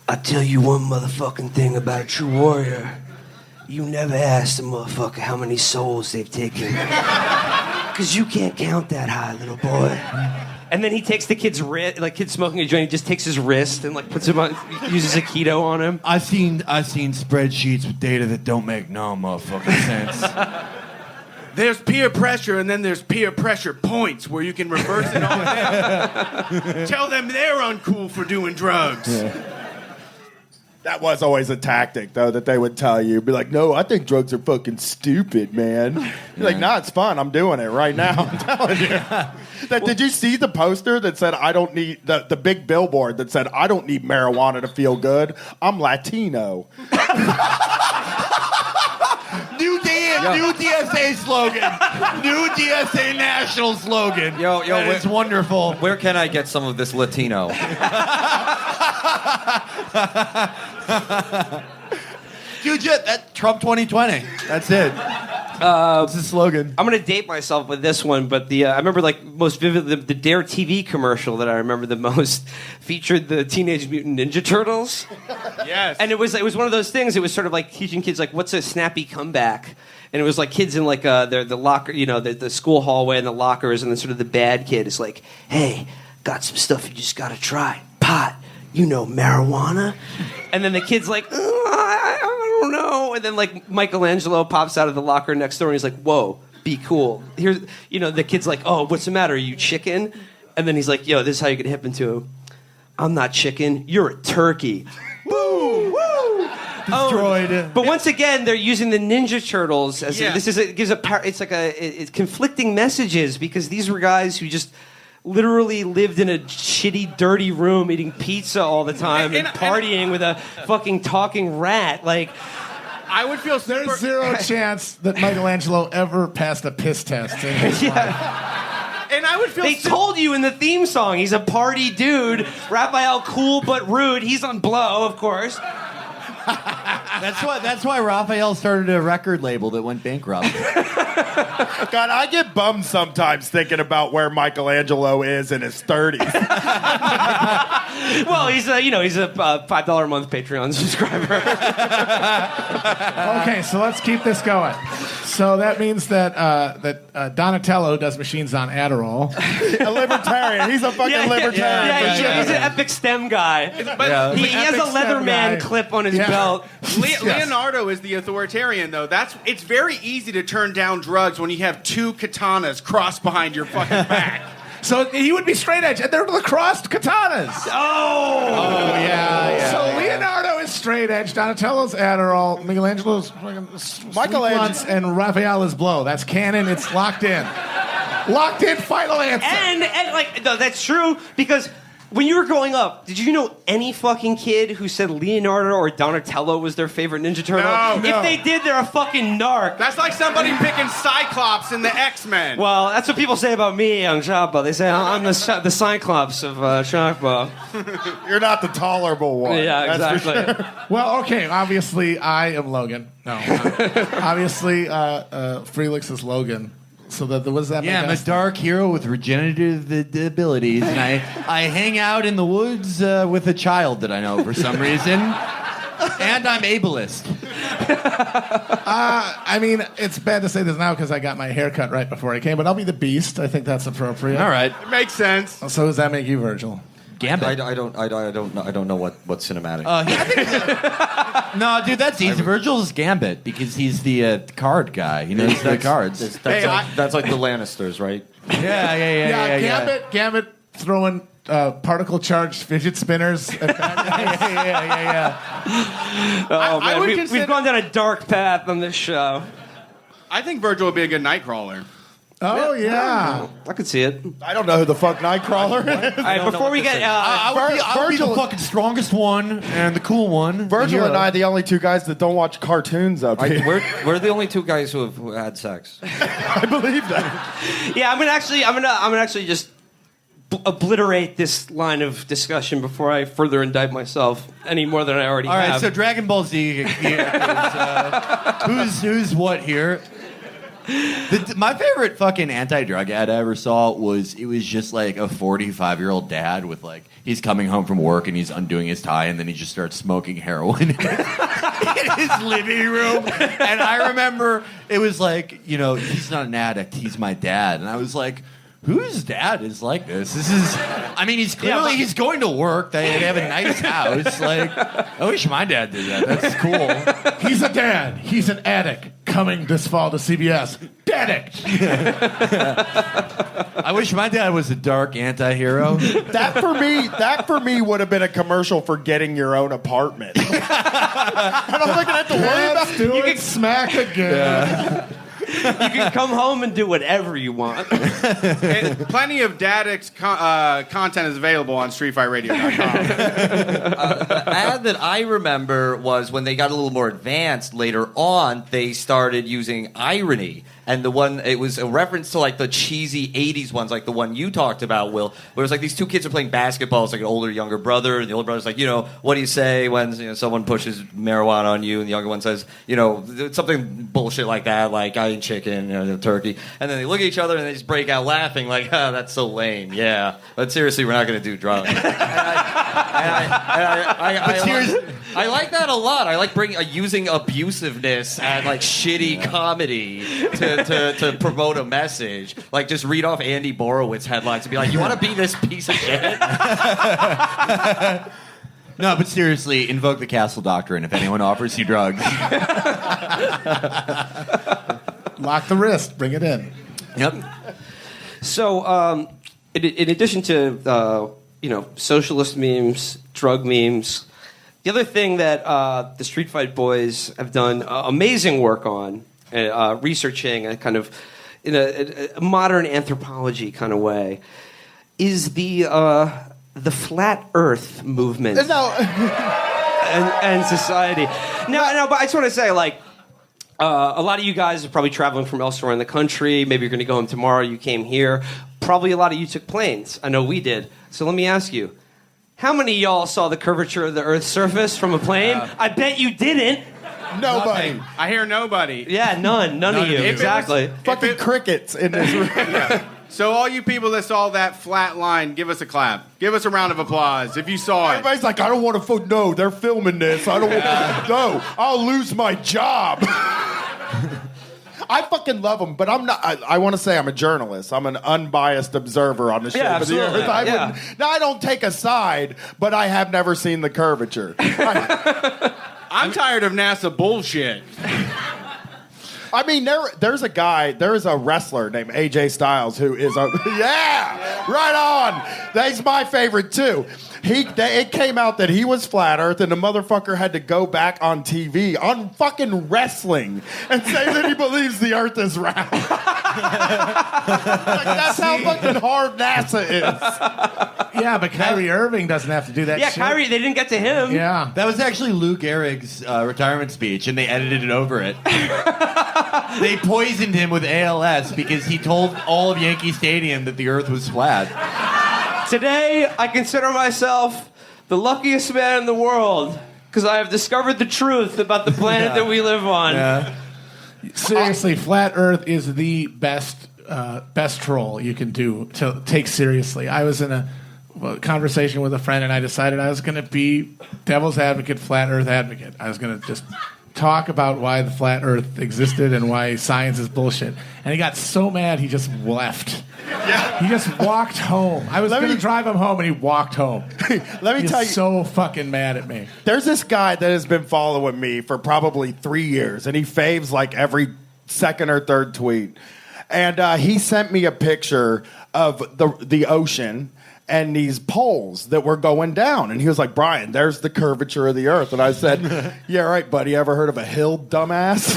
I'll tell you one motherfucking thing about a true warrior. You never ask a motherfucker how many souls they've taken. Because you can't count that high, little boy. And then he takes the kid's wrist, like kid smoking a joint, he just takes his wrist and like puts him on, uses a keto on him. I've seen spreadsheets with data that don't make no motherfucking sense. There's peer pressure, and then there's peer pressure points where you can reverse it on them. Tell them they're uncool for doing drugs. Yeah. That was always a tactic, though, that they would tell you. Be like, no, I think drugs are fucking stupid, man. You're like, nah, it's fun. I'm doing it right now. I'm telling you. Did you see the poster that said, I don't need, the big billboard that said, I don't need marijuana to feel good. I'm Latino. New DSA slogan. New DSA national slogan. Yo, it's wonderful. Where can I get some of this Latino? Dude, that Trump 2020. That's it. It's the slogan. I'm going to date myself with this one, but I remember like most vividly the DARE TV commercial that I remember the most featured the Teenage Mutant Ninja Turtles. Yes. And it was one of those things. It was sort of like teaching kids like what's a snappy comeback. And it was like kids in like the locker, the school hallway and the lockers, and then sort of the bad kid is like, hey, got some stuff you just got to try. Pot. Marijuana? And then the kid's like, I don't know. And then, like, Michelangelo pops out of the locker next door, and he's like, whoa, be cool. Here's, the kid's like, oh, what's the matter? Are you chicken? And then he's like, yo, this is how you get hip into him. I'm not chicken. You're a turkey. Woo! Woo! destroyed. But once again, they're using the Ninja Turtles as Yeah. it's conflicting messages because these were guys who just literally lived in a shitty, dirty room eating pizza all the time and partying with a fucking talking rat. Like, I would feel super... There's zero chance that Michelangelo ever passed a piss test in his life. And I would feel... They told you in the theme song he's a party dude. Raphael, cool but rude. He's on blow, of course. That's why Raphael started a record label that went bankrupt. God, I get bummed sometimes thinking about where Michelangelo is in his 30s. Well, he's a $5 a month Patreon subscriber. Okay, so let's keep this going. So that means that Donatello does machines on Adderall. A libertarian. He's a fucking libertarian. He's an epic STEM guy. But He has a Epic Leatherman STEM guy. clip on his Yeah. belt. Leonardo is the authoritarian, though. It's very easy to turn down drugs when you have two katanas crossed behind your fucking back. So he would be straight edge, and they're the crossed katanas. Oh, Yeah. So Leonardo is straight edge, Donatello's Adderall, Michelangelo's Michelangelo, and Raphael is blow. That's canon. It's locked in. Locked in. Final answer. and like no, that's true because when you were growing up, did you know any fucking kid who said Leonardo or Donatello was their favorite Ninja Turtle? No. If they did, they're a fucking narc. That's like somebody picking Cyclops in the X-Men. Well, that's what people say about me on Chapo. They say I'm the Cyclops of Chapo. You're not the tolerable one. Yeah, That's for exactly. sure. Well, okay. Obviously, I am Logan. No. Obviously, Felix is Logan. So what does that make Yeah, I'm a us? dark hero with regenerative abilities, and I hang out in the woods with a child that I know for some reason. And I'm ableist. I mean, it's bad to say this now because I got my hair cut right before I came, but I'll be the Beast. I think that's appropriate. All right. It makes sense. So does that make you, Virgil? Gambit. I don't know what's cinematic. No, dude, that's easy. Virgil's Gambit because he's the card guy. He knows the cards. That's like the Lannisters, right? Yeah. Gambit throwing particle charged fidget spinners. Yeah. Oh man, would we've consider- gone down a dark path on this show. I think Virgil would be a good Nightcrawler. Oh yeah. I could see it. I don't know who the fuck Nightcrawler is. All right, before we get, I would be the Virgil- fucking strongest one and the cool one. Virgil and Hero. I are the only two guys that don't watch cartoons up here. We're the only two guys who have had sex. I believe that. yeah, I'm gonna actually just obliterate this line of discussion before I further indict myself any more than I already All have. right, so Dragon Ball Z. Who's what here? My favorite fucking anti-drug ad I ever saw was just like a 45-year-old dad with like he's coming home from work and he's undoing his tie and then he just starts smoking heroin in his living room. And I remember it was like, he's not an addict, he's my dad. And I was like, whose dad is like this? He's clearly he's going to work. They have a nice house. Like, I wish my dad did that. That's cool. He's a dad. He's an addict. Coming this fall to CBS. Addict. I wish my dad was a dark anti-hero. That for me would have been a commercial for getting your own apartment. And I'm not gonna have to worry about Do it smack again. you can come home and do whatever you want. And plenty of Daddix content is available on streetfightradio.com. The ad that I remember was when they got a little more advanced later on, they started using irony. And it was a reference to like the cheesy 80s ones, like the one you talked about, Will, where it was like these two kids are playing basketball. It's like an older, younger brother. And the older brother's like, what do you say when someone pushes marijuana on you? And the younger one says, something bullshit like that, like I eat chicken, turkey. And then they look at each other and they just break out laughing like, that's so lame. Yeah. But seriously, we're not going to do drugs. I like that a lot. I like using abusiveness and like shitty comedy to promote a message. Like just read off Andy Borowitz headlines and be like, you want to be this piece of shit? No, but seriously, invoke the Castle Doctrine if anyone offers you drugs. Lock the wrist. Bring it in. Yep. So, in addition to socialist memes, drug memes, The other thing that the Streetfight boys have done amazing work on, researching a kind of in a modern anthropology kind of way, is the flat Earth movement and society. No, but I just want to say, like, a lot of you guys are probably traveling from elsewhere in the country. Maybe you're going to go home tomorrow. You came here. Probably a lot of you took planes. I know we did. So let me ask you. How many of y'all saw the curvature of the Earth's surface from a plane? I bet you didn't. Nobody. I hear nobody. Yeah, none of you. Exactly. Fucking crickets in this room. Yeah. So all you people that saw that flat line, give us a clap. Give us a round of applause if you saw it. Everybody's like, I don't want to no, they're filming this. I don't want no, I'll lose my job. I fucking love them, but I'm not. I want to say I'm a journalist. I'm an unbiased observer on the shape of the Earth. I don't take a side, but I have never seen the curvature. I'm tired of NASA bullshit. I mean, there's a wrestler named AJ Styles who is right on. That's my favorite too. It came out that he was flat Earth, and the motherfucker had to go back on TV on fucking wrestling and say that he believes the Earth is round. Like, that's how fucking hard NASA is. Yeah, but Kyrie Irving doesn't have to do that shit. Kyrie, they didn't get to him. Yeah. That was actually Lou Gehrig's retirement speech, and they edited it over it. They poisoned him with ALS because he told all of Yankee Stadium that the Earth was flat. Today, I consider myself the luckiest man in the world because I have discovered the truth about the planet that we live on. Yeah. Seriously, flat Earth is the best troll you can do to take seriously. I was in a conversation with a friend, and I decided I was going to be devil's advocate, flat Earth advocate. I was going to just talk about why the flat Earth existed and why science is bullshit. And he got so mad he just left. Yeah. He just walked home. I was going to drive him home, and he walked home. Let me tell you, so fucking mad at me. There's this guy that has been following me for probably 3 years, and he faves like every second or third tweet. And he sent me a picture of the ocean and these poles that were going down. And he was like, Brian, there's the curvature of the Earth. And I said, yeah, right, buddy. Ever heard of a hill, dumbass?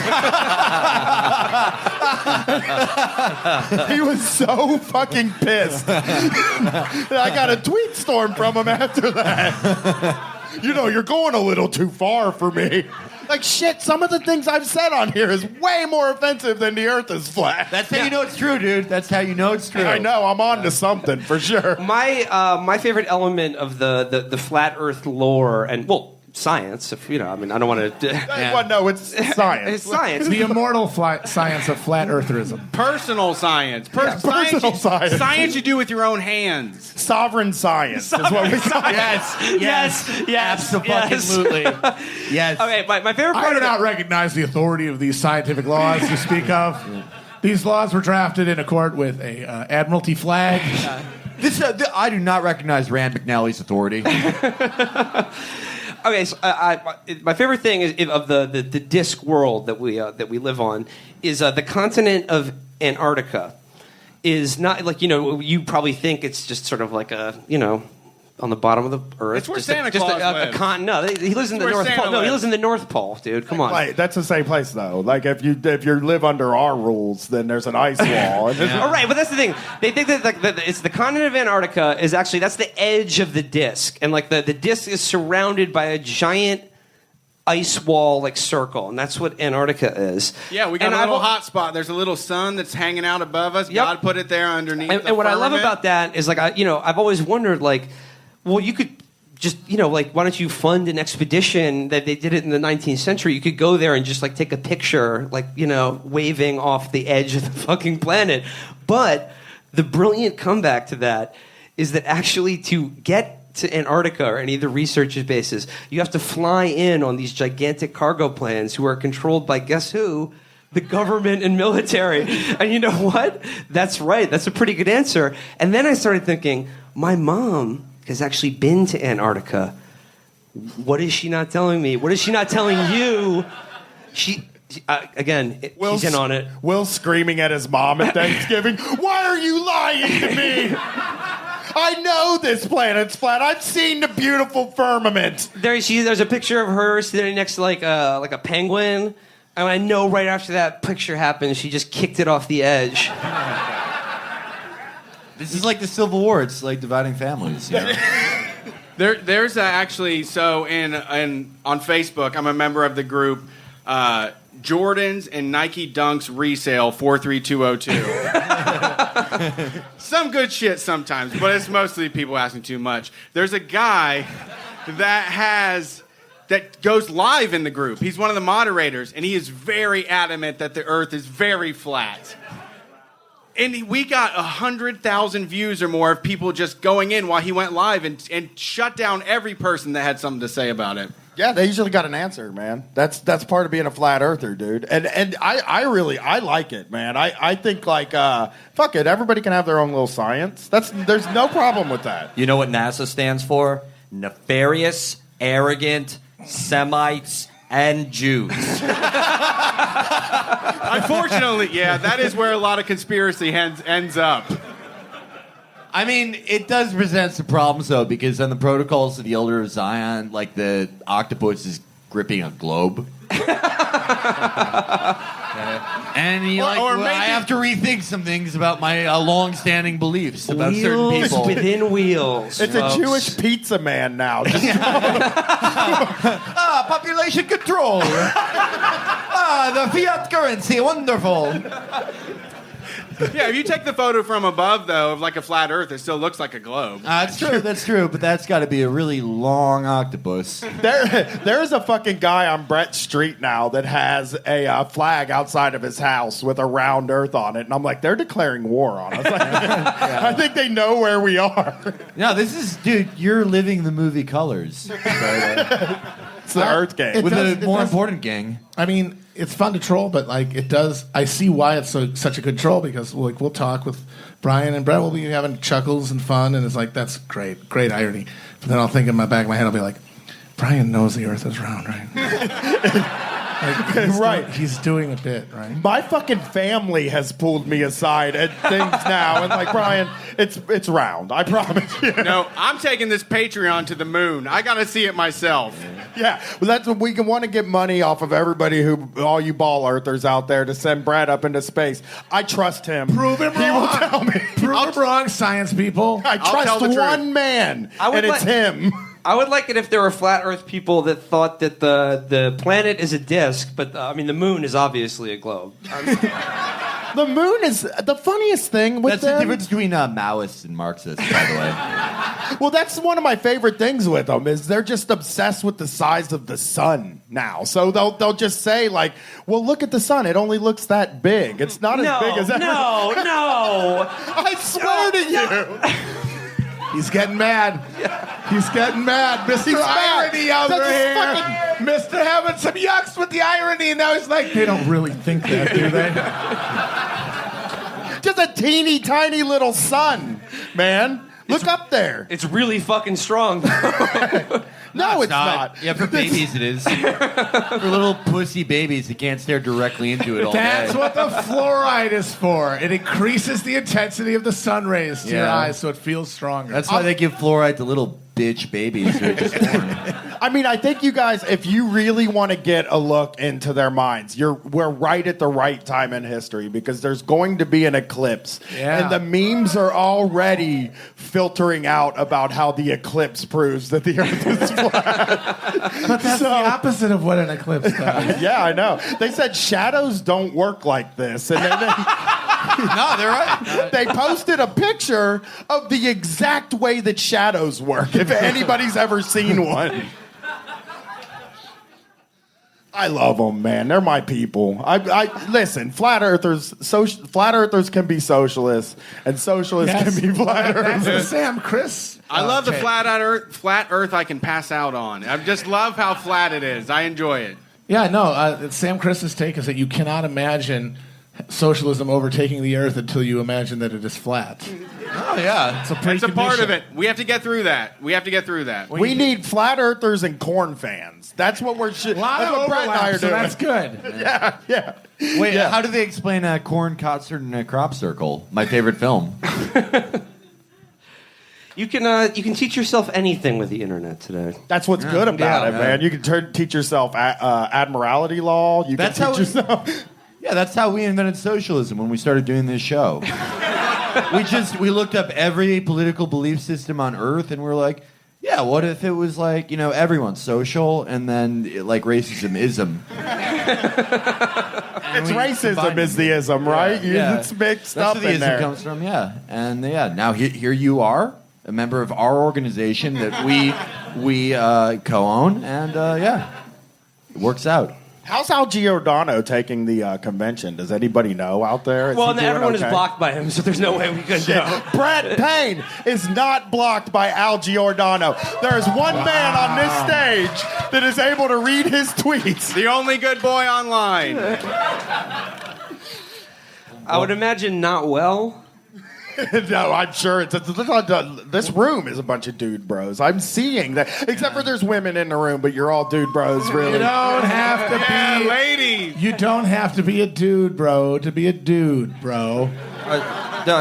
He was so fucking pissed. I got a tweet storm from him after that. You know, you're going a little too far for me. Like, shit, some of the things I've said on here is way more offensive than the Earth is flat. That's how you know it's true, dude. That's how you know it's true. I know. I'm on to something, for sure. My favorite element of the flat Earth lore, and, well, science, if you know, I mean, I don't want to. Well, no, it's science. It's science. The immortal science of flat eartherism. Personal science. Personal science. Science you do with your own hands. Sovereign science is what we call it. Yes. Absolutely. Yes. Okay, my favorite part I do of not recognize the authority of these scientific laws you speak of. These laws were drafted in accord with a admiralty flag. I do not recognize Rand McNally's authority. Okay, so my favorite thing is of the disc world that we live on is the continent of Antarctica is not like, you know, you probably think it's just sort of like a, you know, on the bottom of the Earth. It's where just Santa Claus lives. No, he lives in the where North Santa Pole. No, he lives. lives in the North Pole, dude. Come on. Like, that's the same place, though. Like, if you live under our rules, then there's an ice wall. And All right, but that's the thing. They think that it's the continent of Antarctica is actually, that's the edge of the disc. And, like, the disc is surrounded by a giant ice wall, like, circle. And that's what Antarctica is. Yeah, we got a little hot spot. There's a little sun that's hanging out above us. Yep. God put it there underneath And what I love about that is, like, I've always wondered, like, well, you could just, you know, like, why don't you fund an expedition that they did it in the 19th century? You could go there and just, like, take a picture, like, you know, waving off the edge of the fucking planet. But the brilliant comeback to that is that actually to get to Antarctica or any of the research bases, you have to fly in on these gigantic cargo planes who are controlled by, guess who? The government and military. And you know what? That's right. That's a pretty good answer. And then I started thinking, my mom has actually been to Antarctica. What is she not telling me? What is she not telling you? She's in on it. Will screaming at his mom at Thanksgiving, why are you lying to me? I know this planet's flat. I've seen the beautiful firmament. There's a picture of her sitting next to like a penguin, and I know right after that picture happened, she just kicked it off the edge. This is like the Civil War. It's like dividing families. You know? There's actually in on Facebook. I'm a member of the group Jordans and Nike Dunks resale 43202. Some good shit sometimes, but it's mostly people asking too much. There's a guy that goes live in the group. He's one of the moderators, and he is very adamant that the Earth is very flat. And we got 100,000 views or more of people just going in while he went live and shut down every person that had something to say about it. Yeah, they usually got an answer, man. That's part of being a flat earther, dude. And I like it, man. I think fuck it, everybody can have their own little science. There's no problem with that. You know what NASA stands for? Nefarious, arrogant, Semites, and Jews. Unfortunately, yeah, that is where a lot of conspiracy ends up. I mean, it does present some problems, though, because on the protocols of the Elder of Zion, like the octopus is gripping a globe. And I have to rethink some things about my long-standing beliefs about certain Wheels people. within wheels. It's folks. a Jewish pizza man now. Population control. The fiat currency, wonderful. Yeah, if you take the photo from above, though, of like a flat Earth, it still looks like a globe. That's true, but that's got to be a really long octopus. There's a fucking guy on Brett Street now that has a flag outside of his house with a round Earth on it, and I'm like, they're declaring war on us. I think they know where we are. No, dude, you're living the movie Colors. It's the Earth gang. With a more important gang. I mean, it's fun to troll, but I see why it's such a good troll, because we'll talk with Brian and Brett. We'll be having chuckles and fun, and it's like, that's great irony. But then I'll think in my back of my head, I'll be like, Brian knows the Earth is round, right? He's doing a bit, right? My fucking family has pulled me aside at things now, and like, Brian, it's round. I promise you. No, I'm taking this Patreon to the moon. I got to see it myself. Yeah, well, that's what we can want to get money off of everybody all you ball earthers out there, to send Brad up into space. I trust him. Prove him wrong. He will tell me. Prove him wrong, science people. I trust one man, and it's him. I would like it if there were flat Earth people that thought that the planet is a disc, but the moon is obviously a globe. The moon is the funniest thing with That's them. the difference between Maoists and Marxists, by the way. Well, that's one of my favorite things with them, is they're just obsessed with the size of the sun now. So they'll just say, like, well, look at the sun. It only looks that big. It's not as big as No. I swear to you. He's getting mad. He's getting mad. Mr. Irony over here. Mr. having some yucks with the irony, and now he's like, they don't really think that, do they? Just a teeny tiny little sun, man. Look up there. It's really fucking strong. No, it's not. Yeah, for babies it is. For little pussy babies that can't stare directly into it all That's day. what the fluoride is for. It increases the intensity of the sun rays to your Yeah. eyes, so it feels stronger. That's why they give fluoride to little bitch babies who are just born. I mean, I think you guys, if you really want to get a look into their minds, we're right at the right time in history, because there's going to be an eclipse. Yeah. And the memes are already filtering out about how the eclipse proves that the Earth is flat. But that's the opposite of what an eclipse does. Yeah, I know. They said shadows don't work like this. And then No, they're right. they posted a picture of the exact way that shadows work, if anybody's ever seen one. I love them, man. They're my people. I listen. Flat earthers can be socialists, and socialists can be flat That's earthers. the Sam Chris. I love the take. flat Earth I can pass out on. I just love how flat it is. I enjoy it. Yeah, no. Sam Chris's take is that you cannot imagine socialism overtaking the Earth until you imagine that it is flat. Oh, yeah. It's a It's a part of precondition. it. We have to get through that. We need flat earthers and corn fans. That's what we're. A lot That's of what Brett and I overlap, are so doing. that's good. Yeah. Wait, Yeah. how do they explain Corn, Concert, and a Crop Circle? My favorite film. You can teach yourself anything with the internet today. That's what's good about it, yeah. man. You can teach yourself admiralty law. You That's can how teach yourself. Yeah, that's how we invented socialism when we started doing this show. we looked up every political belief system on Earth, and we're like, yeah, what if it was like, everyone's social, and then like racism-ism. It's racism is the ism, right? Yeah. It's mixed That's up where the in ism there. comes from, yeah. And now here you are, a member of our organization that we co-own, and it works out. How's Al Giordano taking the convention? Does anybody know out there? Is he doing everyone okay? is blocked by him, so there's no way we could know. Brett Payne is not blocked by Al Giordano. There is one man on this stage that is able to read his tweets. The only good boy online. I would imagine not well. No, I'm sure this room is a bunch of dude bros. I'm seeing that, except for there's women in the room, but you're all dude bros, really. You don't have to be ladies. You don't have to be a dude, bro, to be a dude, bro.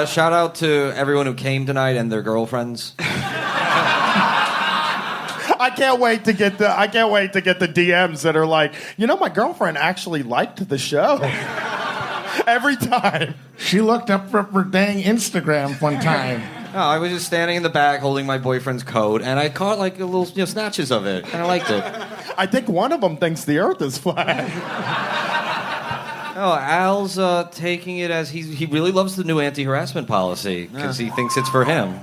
Shout out to everyone who came tonight and their girlfriends. I can't wait to get the DMs that are like, my girlfriend actually liked the show. Every time. She looked up for dang Instagram one time. No, I was just standing in the back holding my boyfriend's coat, and I caught like a little snatches of it, and I liked it. I think one of them thinks the Earth is flat. Oh, Al's taking it as he really loves the new anti-harassment policy because he thinks it's for him.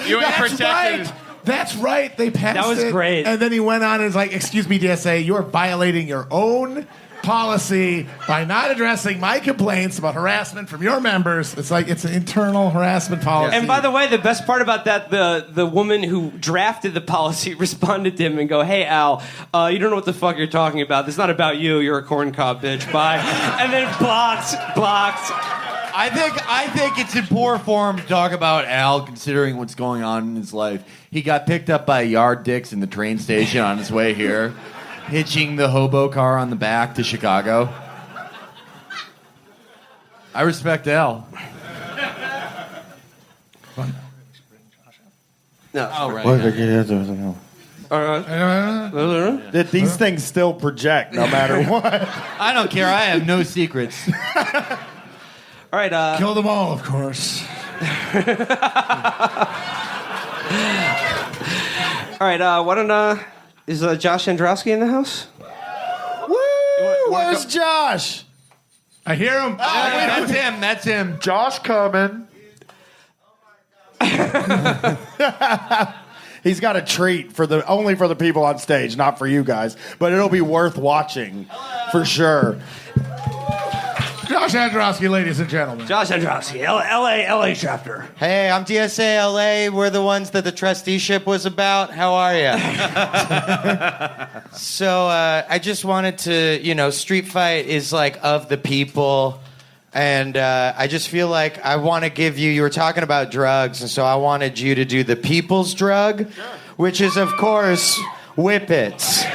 You ain't protected. Right. That's right. They passed it. That was great. And then he went on and was like, excuse me, DSA, you are violating your own policy by not addressing my complaints about harassment from your members. It's like it's an internal harassment policy. And by the way, the best part about that, the woman who drafted the policy responded to him and go, "Hey Al, you don't know what the fuck you're talking about. This is not about you. You're a corn cob, bitch. Bye." And then blocked. I think it's in poor form to talk about Al, considering what's going on in his life. He got picked up by yard dicks in the train station on his way here, hitching the hobo car on the back to Chicago. I respect Al. No. Oh, right. That these things still project no matter what. I don't care. I have no secrets. All right. Kill them all, of course. All right. Why don't is Josh Androwski in the house? Woo! Where's Josh? I hear him. That's him. Josh coming. He's got a treat only for the people on stage, not for you guys. But it'll be worth watching for sure. Josh Androwski, ladies and gentlemen. Josh Androwski, LA chapter. Hey, I'm DSA LA. We're the ones that the trusteeship was about. How are you? So I just wanted to, Streetfight is like of the people. And I just feel like I want to give you were talking about drugs, and so I wanted you to do the people's drug, which is, of course, whippets.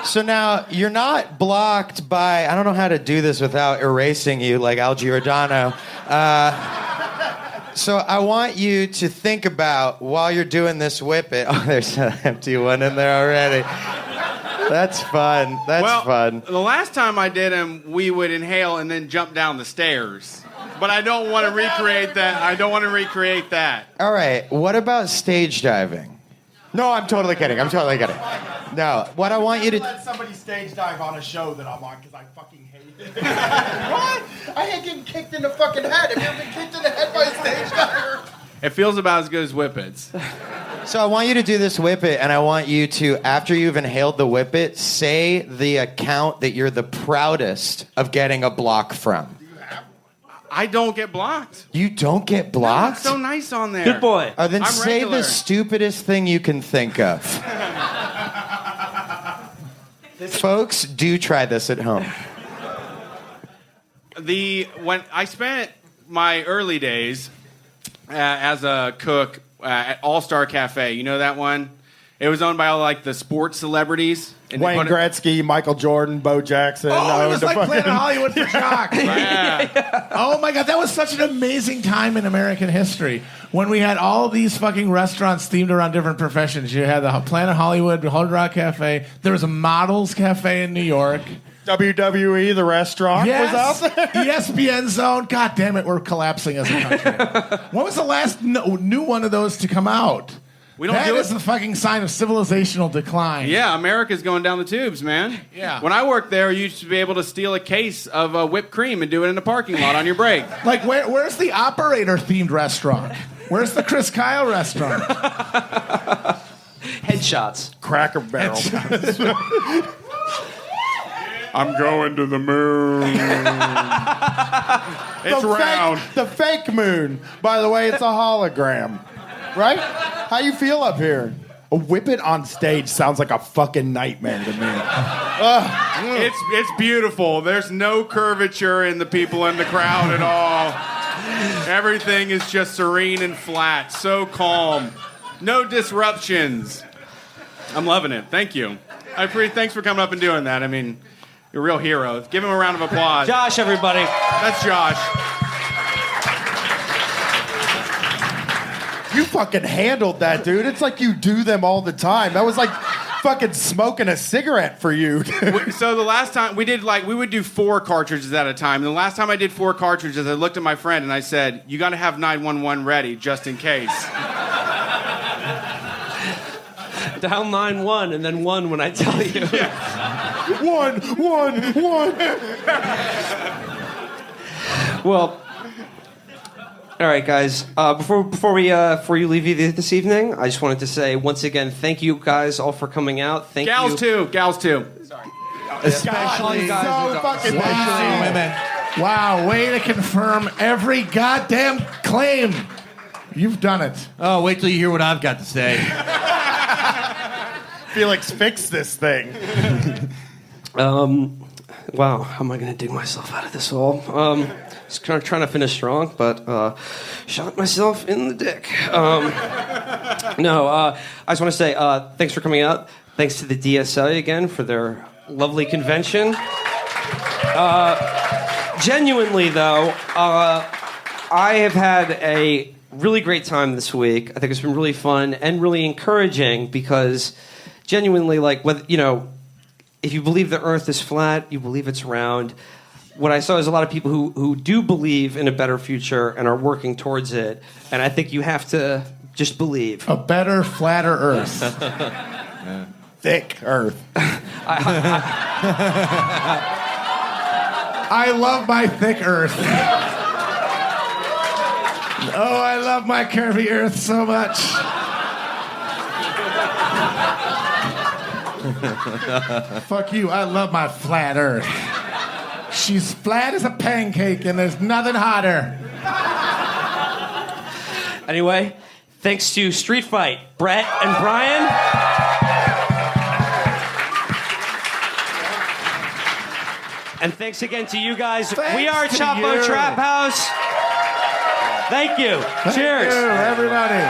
So now, you're not blocked by, I don't know how to do this without erasing you like Al Giordano. So I want you to think about, while you're doing this whippet, oh, there's an empty one in there already. That's fun. That's fun. The last time I did them, we would inhale and then jump down the stairs. But I don't want to recreate that. All right, what about stage diving? No, I'm totally kidding. No, what I want you to... Let somebody stage dive on a show that I'm on because I fucking hate it. What? I hate getting kicked in the fucking head. Have you ever been kicked in the head by a stage diver? It feels about as good as whippets. So I want you to do this whippet, and I want you to, after you've inhaled the whippet, say the account that you're the proudest of getting a block from. I don't get blocked. You don't get blocked? It's so nice on there. Good boy. Oh, then I'm say regular. the stupidest thing you can think of. Folks, do try this at home. When I spent my early days as a cook at All-Star Cafe, you know that one? It was owned by all like the sports celebrities. And Wayne Gretzky, Michael Jordan, Bo Jackson. Oh, it was like Planet Hollywood for jocks. Yeah. Oh my God, that was such an amazing time in American history when we had all these fucking restaurants themed around different professions. You had the Planet Hollywood, Hard Rock Cafe. There was a Models Cafe in New York. WWE, the restaurant, was out there. ESPN Zone. God damn it, we're collapsing as a country. When was the last new one of those to come out? We don't That do is it. the fucking sign of civilizational decline. Yeah, America's going down the tubes, man. Yeah. When I worked there, you used to be able to steal a case of whipped cream and do it in the parking lot on your break. Like, where's the operator-themed restaurant? Where's the Chris Kyle restaurant? Headshots. Cracker Barrel. I'm going to the moon. It's round. The fake moon. By the way, it's a hologram. Right? How you feel up here? A whippet on stage sounds like a fucking nightmare to me. It's beautiful. There's no curvature in the people in the crowd at all. Everything is just serene and flat. So calm. No disruptions. I'm loving it. Thank you. Thanks for coming up and doing that. I mean, you're a real hero. Give him a round of applause. Josh, everybody. That's Josh. You fucking handled that, dude. It's like you do them all the time. That was like fucking smoking a cigarette for you. So the last time we would do 4 cartridges at a time. And the last time I did 4 cartridges, I looked at my friend and I said, "You got to have 911 ready just in case." Dial 9-1 and then 1 when I tell you. Yeah. One. Well, all right, guys. Before you leave this evening, I just wanted to say once again, thank you guys all for coming out. Thank Gals you. too. Sorry. Especially so fucking women. Wow, way to confirm every goddamn claim. You've done it. Oh, wait till you hear what I've got to say. Felix, fix this thing. Wow, how am I going to dig myself out of this hole? Just kind of trying to finish strong, but shot myself in the dick. I just want to say thanks for coming out. Thanks to the DSA again for their lovely convention. Genuinely, though, I have had a really great time this week. I think it's been really fun and really encouraging because genuinely, like, whether, you know, if you believe the earth is flat, you believe it's round. What I saw is a lot of people who do believe in a better future and are working towards it. And I think you have to just believe. A better, flatter earth. Thick earth. I love my thick earth. Oh, I love my curvy earth so much. Fuck you, I love my flat earth. She's flat as a pancake and there's nothing hotter. Anyway, thanks to Streetfight, Brett and Brian. And thanks again to you guys. Thanks we are to Chapo you. Trap House. Thank you. Thank Cheers. you, everybody.